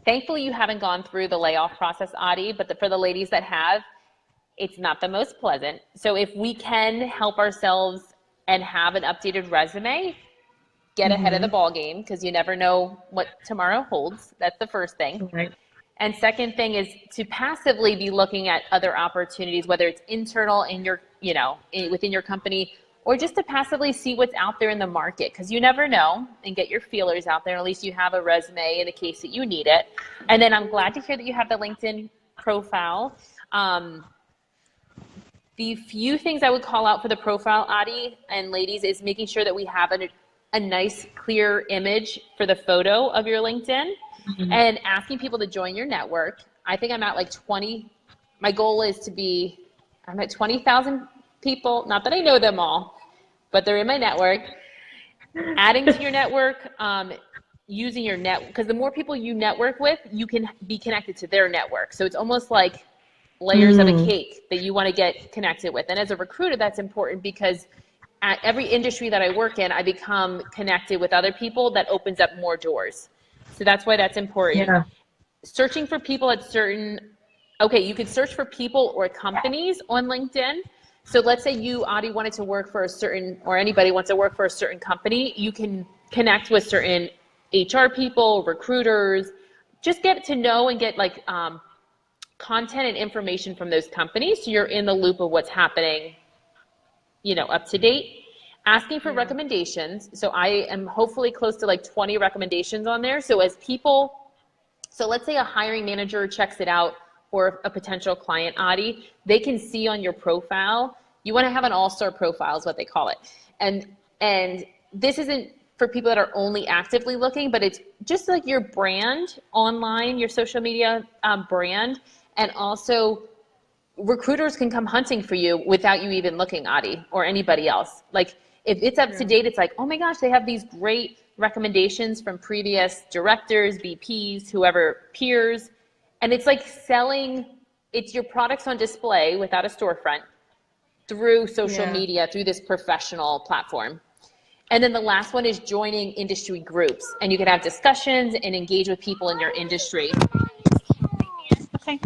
thankfully, you haven't gone through the layoff process, Adi. But for the ladies that have, it's not the most pleasant. So if we can help ourselves and have an updated resume, get ahead of the Mm-hmm. ball game because you never know what tomorrow holds. That's the first thing. Right. And second thing is to passively be looking at other opportunities, whether it's internal in your, within your company, or just to passively see what's out there in the market, because you never know, and get your feelers out there. At least you have a resume in the case that you need it. And then I'm glad to hear that you have the LinkedIn profile. The few things I would call out for the profile, Adi and ladies, is making sure that we have a nice, clear image for the photo of your LinkedIn. Mm-hmm. And asking people to join your network. I think I'm at like 20. My goal is I'm at 20,000 people. Not that I know them all, but they're in my network. Adding to your network, using your because the more people you network with, you can be connected to their network. So it's almost like layers of a cake that you want to get connected with. And as a recruiter, that's important because at every industry that I work in, I become connected with other people that opens up more doors. So that's why that's important. Yeah. Searching for people you could search for people or companies on LinkedIn. So let's say you, Adi, wanted to work for or anybody wants to work for a certain company, you can connect with certain HR people, recruiters, just get to know and get like content and information from those companies. So you're in the loop of what's happening, up to date. Asking for recommendations. So I am hopefully close to like 20 recommendations on there. So let's say a hiring manager checks it out or a potential client, Adi, they can see on your profile. You want to have an all-star profile is what they call it. And this isn't for people that are only actively looking, but it's just like your brand online, your social media brand. And also recruiters can come hunting for you without you even looking, Adi, or anybody else. Like if it's up to date, it's like, oh my gosh, they have these great recommendations from previous directors, VPs, whoever, peers. And it's like it's your products on display without a storefront through social media, through this professional platform. And then the last one is joining industry groups. And you can have discussions and engage with people in your industry. Okay.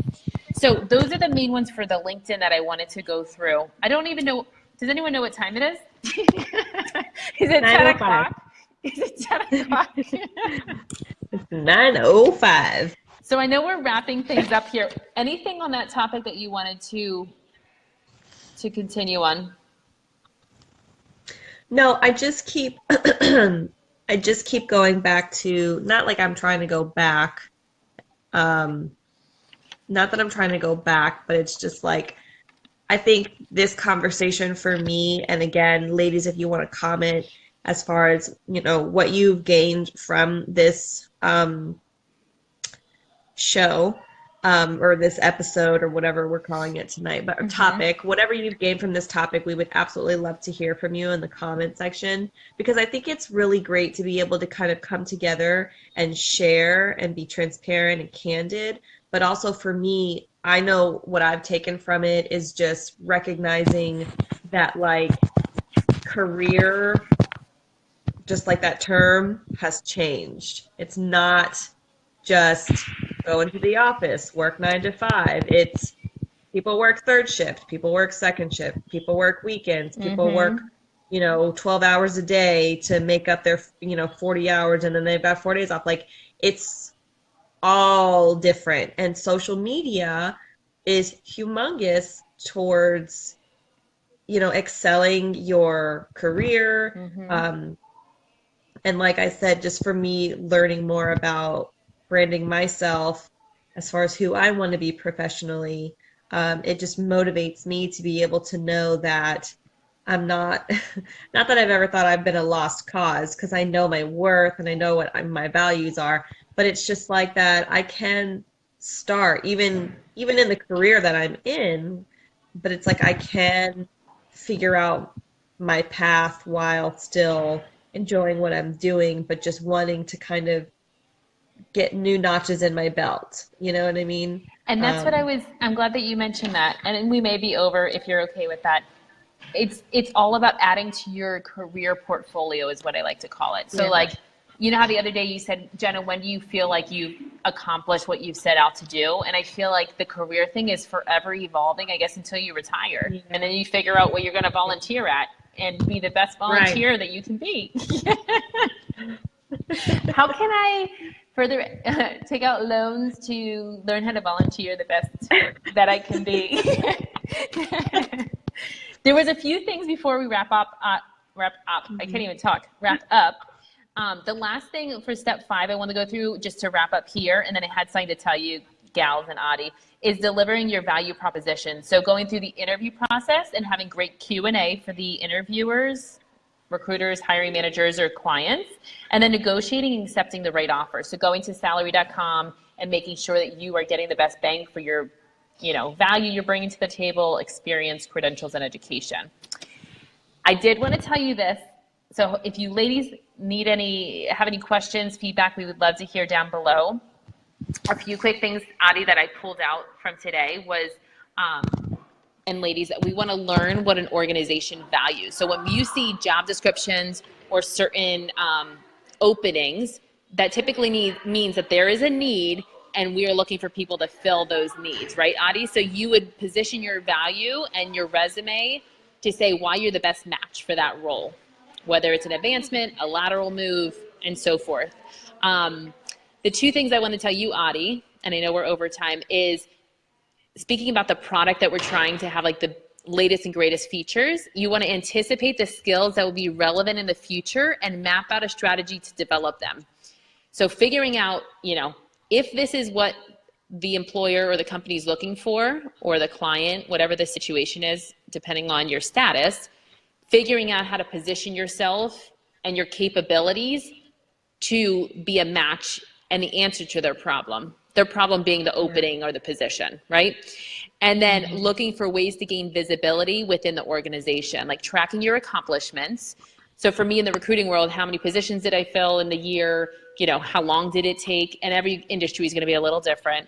So those are the main ones for the LinkedIn that I wanted to go through. I don't even know. Does anyone know what time it is? Is it 10 o'clock? Is it 10 o'clock? It's 9:05. So I know we're wrapping things up here. Anything on that topic that you wanted to continue on? No, I just keep going back to, not like I'm trying to go back. Not that I'm trying to go back, but it's just like, I think this conversation for me, and again, ladies, if you want to comment as far as, what you've gained from this show, or this episode, or whatever we're calling it tonight, but topic, whatever you've gained from this topic, we would absolutely love to hear from you in the comment section, because I think it's really great to be able to kind of come together and share and be transparent and candid. But also for me, I know what I've taken from it is just recognizing that like career, just like that term, has changed. It's not just go into the office, work 9 to 5. It's people work third shift, people work second shift, people work weekends, people work, 12 hours a day to make up their, 40 hours, and then they've got 4 days off. Like, it's all different. And social media is humongous towards, excelling your career. And like I said, just for me, learning more about branding myself as far as who I want to be professionally, it just motivates me to be able to know that I'm not, not that I've ever thought I've been a lost cause, because I know my worth and I know what my values are, but it's just like that I can start even in the career that I'm in, but it's like I can figure out my path while still enjoying what I'm doing, but just wanting to kind of get new notches in my belt. You know what I mean? And that's what I'm glad that you mentioned that. And we may be over if you're okay with that. It's all about adding to your career portfolio is what I like to call it. So Yeah. like, you know how the other day you said, Jenna, when do you feel like you've accomplished what you've set out to do? And I feel like the career thing is forever evolving, I guess, until you retire. Yeah. And then you figure out what you're going to volunteer at and be the best volunteer that you can be. How can I further take out loans to learn how to volunteer the best that I can be? There was a few things before we wrap up. I can't even talk. Wrap up. The last thing for step 5 I want to go through just to wrap up here, and then I had something to tell you, gals and Adi, is delivering your value proposition. So going through the interview process and having great Q&A for the interviewers, recruiters, hiring managers, or clients, and then negotiating and accepting the right offer. So going to salary.com and making sure that you are getting the best bang for your value you're bringing to the table, experience, credentials, and education. I did want to tell you this. So if you ladies have any questions, feedback, we would love to hear down below. A few quick things, Adi, that I pulled out from today was, and ladies, that we want to learn what an organization values. So when you see job descriptions or certain openings, that typically means that there is a need and we are looking for people to fill those needs, right, Adi? So you would position your value and your resume to say why you're the best match for that role, whether it's an advancement, a lateral move, and so forth. The two things I want to tell you, Adi, and I know we're over time, is speaking about the product that we're trying to have like the latest and greatest features, you want to anticipate the skills that will be relevant in the future and map out a strategy to develop them. So figuring out, if this is what the employer or the company is looking for, or the client, whatever the situation is, depending on your status, figuring out how to position yourself and your capabilities to be a match and the answer to their problem being the opening or the position, right? And then looking for ways to gain visibility within the organization, like tracking your accomplishments. So for me in the recruiting world, how many positions did I fill in the year? How long did it take? And every industry is going to be a little different.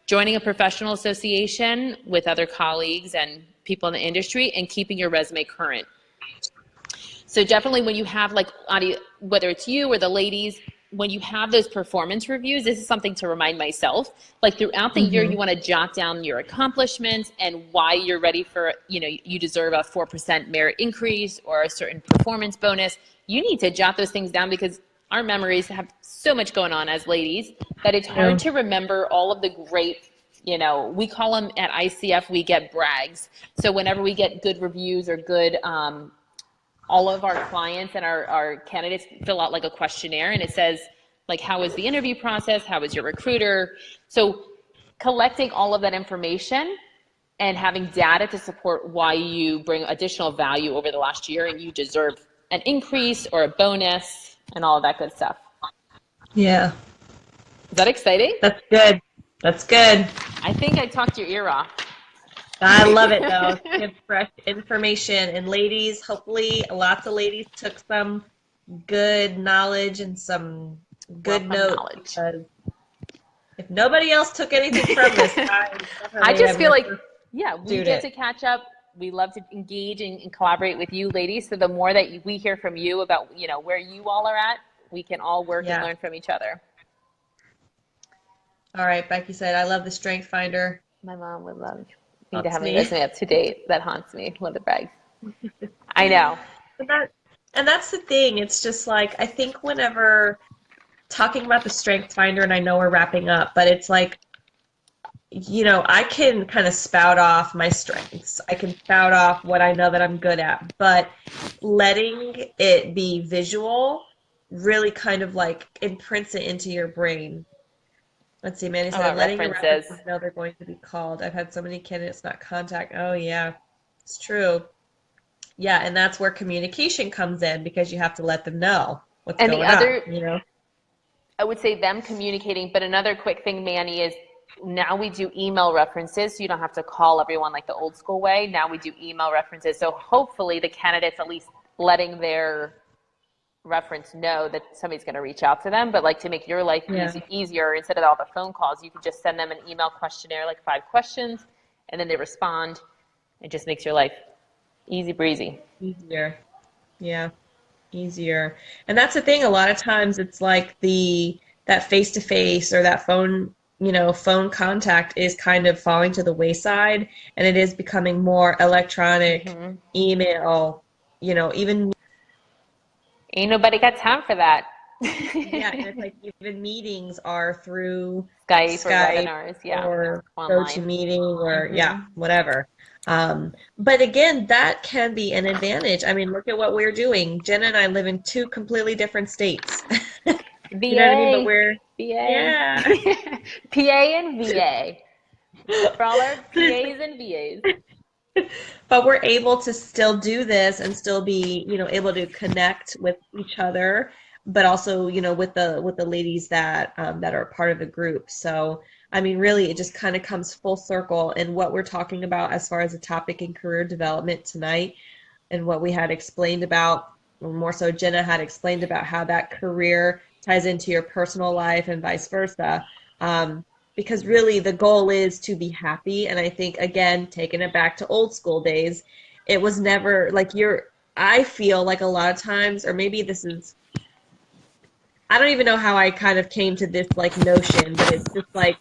Joining a professional association with other colleagues and people in the industry, and keeping your resume current. So definitely when you have, like, Adi, whether it's you or the ladies, when you have those performance reviews, this is something to remind myself, like throughout the year, you want to jot down your accomplishments and why you're ready for, you deserve a 4% merit increase or a certain performance bonus. You need to jot those things down because our memories have so much going on as ladies that it's hard to remember all of the great, we call them at ICF, we get brags. So whenever we get good reviews or good, all of our clients and our candidates fill out like a questionnaire, and it says like, how was the interview process? How was your recruiter? So collecting all of that information and having data to support why you bring additional value over the last year and you deserve an increase or a bonus and all of that good stuff. Yeah. Is that exciting? That's good. That's good. I think I talked your ear off. I love it though. Good fresh information. And ladies, hopefully lots of ladies took some good knowledge and some good notes. Because if nobody else took anything from this, I just feel like, we get to catch up. We love to engage and collaborate with you ladies. So the more that we hear from you about, where you all are at, we can all work and learn from each other. All right. Becky said, I love the Strength Finder. My mom would love me to have my resume up to date. That haunts me. One of the brags. I know. And that's the thing. It's just like, I think whenever talking about the Strength Finder, and I know we're wrapping up, but it's like, I can kind of spout off my strengths. I can spout off what I know that I'm good at, but letting it be visual really kind of like imprints it into your brain. Let's see, Mandy said, About letting your references. references know they're going to be called. I've had so many candidates not contact. Oh, yeah, it's true. Yeah, and that's where communication comes in because you have to let them know what's And the going on, other, I would say them communicating, but another quick thing, Manny, is now we do email references, so you don't have to call everyone like the old school way. Now we do email references. So hopefully the candidates at least letting their reference know that somebody's going to reach out to them. But like to make your life Yeah. easier, instead of all the phone calls, you could just send them an email questionnaire, like 5 questions, and then they respond. It just makes your life easy breezy. Easier. Yeah, easier. And that's the thing, a lot of times it's like that face to face or that phone, phone contact is kind of falling to the wayside and it is becoming more electronic, Hmm. email, even Ain't nobody got time for that. yeah, and it's like even meetings are through Skype or Skype webinars, yeah, or online. GoToMeeting or yeah, Hmm. whatever. But again, that can be an advantage. I mean, look at what we're doing. Jenna and I live in two completely different states. You know what I mean? But VA, we're, VA, yeah. PA and VA. For all our PAs and VAs. But we're able to still do this and still be, able to connect with each other, but also, with the ladies that are part of the group. So, I mean, really, it just kind of comes full circle in what we're talking about as far as the topic in career development tonight, and what we had explained about, or more so, Jenna had explained about how that career ties into your personal life and vice versa. Because really the goal is to be happy. And I think, again, taking it back to old school days, it was never like I feel like a lot of times, or maybe this is, I don't even know how I kind of came to this like notion, but it's just like,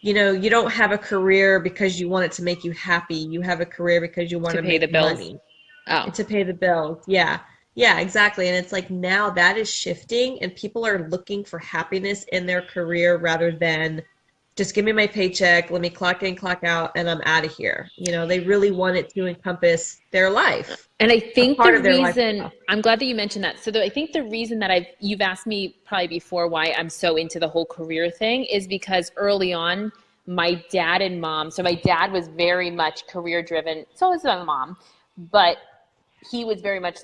you don't have a career because you want it to make you happy. You have a career because you want To to pay the make bills. money Oh, and to pay the bills. Yeah. Yeah, exactly. And it's like now that is shifting and people are looking for happiness in their career rather than just give me my paycheck, let me clock in, clock out, and I'm out of here. They really want it to encompass their life, and I a think part the of their life. reason I'm glad that you mentioned that. So I think the reason that you've asked me probably before why I'm so into the whole career thing is because early on, my dad and mom. So my dad was very much career driven. So was my mom, but he was very much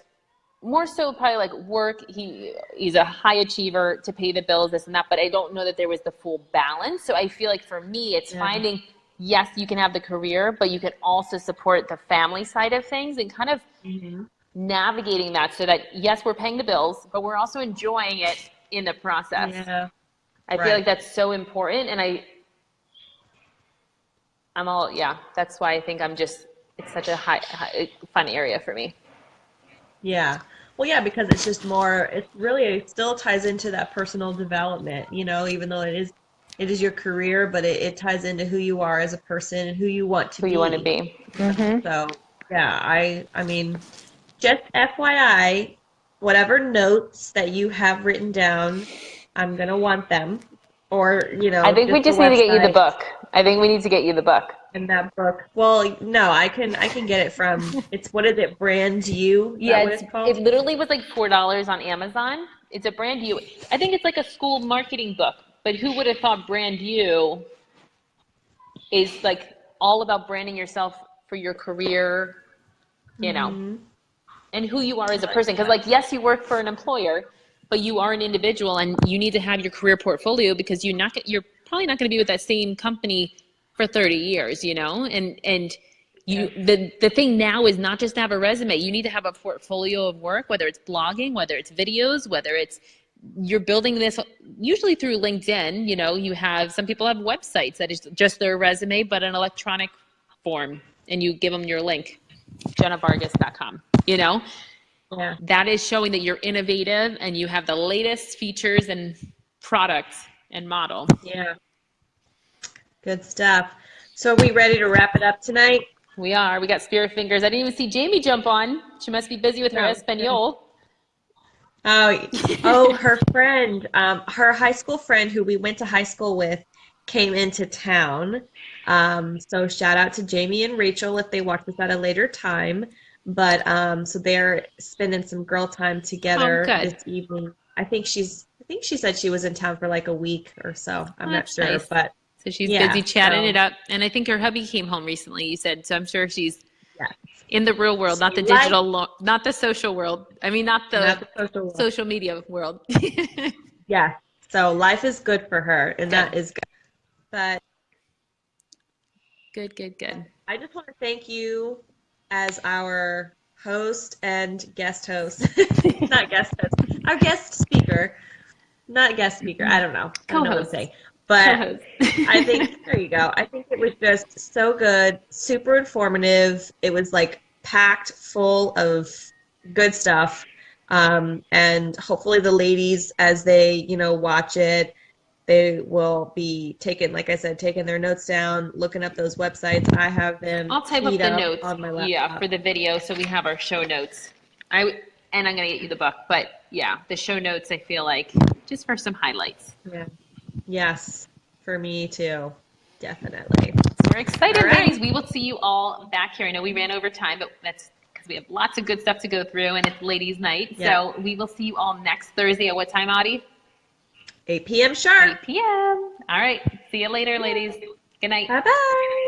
more so probably like work. He's a high achiever to pay the bills, this and that, but I don't know that there was the full balance. So I feel like for me it's Yeah. finding, yes, you can have the career, but you can also support the family side of things and kind of Hmm. navigating that so that yes, we're paying the bills, but we're also enjoying it in the process. Yeah. I feel like Right. that's so important, and I'm all, yeah, that's why I think I'm just, it's such a high fun area for me. Yeah. Well, yeah, because it's just more, it still ties into that personal development, even though it is your career, but it ties into who you are as a person and who you want to Who you want to be. be. Hmm. So, yeah, I mean, just FYI, whatever notes that you have written down, I'm gonna want them, or I think we just the just need to get you the website book. I think we need to get you the book. and that book. Well, no, I can get it from. It's what is it? Brand You? Is that Yeah, what it's it called? literally was like $4 on Amazon. It's a brand new. I think it's like a school marketing book. But who would have thought brand new is like all about branding yourself for your career, you know, Mm-hmm. and who you are I as a like person. Because that. like yes, you work for an employer, but you are an individual, and you need to have your career portfolio because you're probably not going to be with that same company for 30 years, and Yeah. the thing now is not just to have a resume. You need to have a portfolio of work, whether it's blogging, whether it's videos, whether it's you're building this usually through LinkedIn. You have some people have websites that is just their resume, but an electronic form, and you give them your link, jennavargas.com. Yeah. That is showing that you're innovative and you have the latest features and products and model. Yeah. Good stuff. So are we ready to wrap it up tonight? We are. We got spirit fingers. I didn't even see Jamie jump on. She must be busy with her No. Good. Espanol. Oh, oh, her friend, her high school friend who we went to high school with came into town. So shout out to Jamie and Rachel if they watch this at a later time. But so they're spending some girl time Oh, together good. this evening. I think think she said she was in town for like a week or so. I'm Oh, not that's sure, nice. but So she's yeah. busy chatting So it up. And I think her hubby came home recently, you said. So I'm sure she's yeah, in the real world, not the like not the social world. I mean, not not the the social world. social media world. Yeah. So life is good for her, and that Good. is good. But Good, good, good. I just want to thank you as our host and guest host, not guest host, our guest speaker, not guest speaker. I don't know. I don't know what I'm Co-host. saying. But Co-host. I think, there you go. I think it was just so good, super informative. It was like packed full of good stuff. And hopefully the ladies, as they, watch it, they will be taking, like I said, taking their notes down, looking up those websites. I have them I'll type up teed the up notes, on my yeah, laptop. for the video so we have our show notes. And I'm gonna get you the book, but yeah, the show notes I feel like just for some highlights. Yeah. Yes, for me too. Definitely. So we're excited, All right. ladies. We will see you all back here. I know we ran over time, but that's because we have lots of good stuff to go through and it's ladies' night. Yeah. So we will see you all next Thursday at what time, Audie? 8 p.m. sharp. 8 p.m. All right. See you later, ladies. Good night. Bye-bye.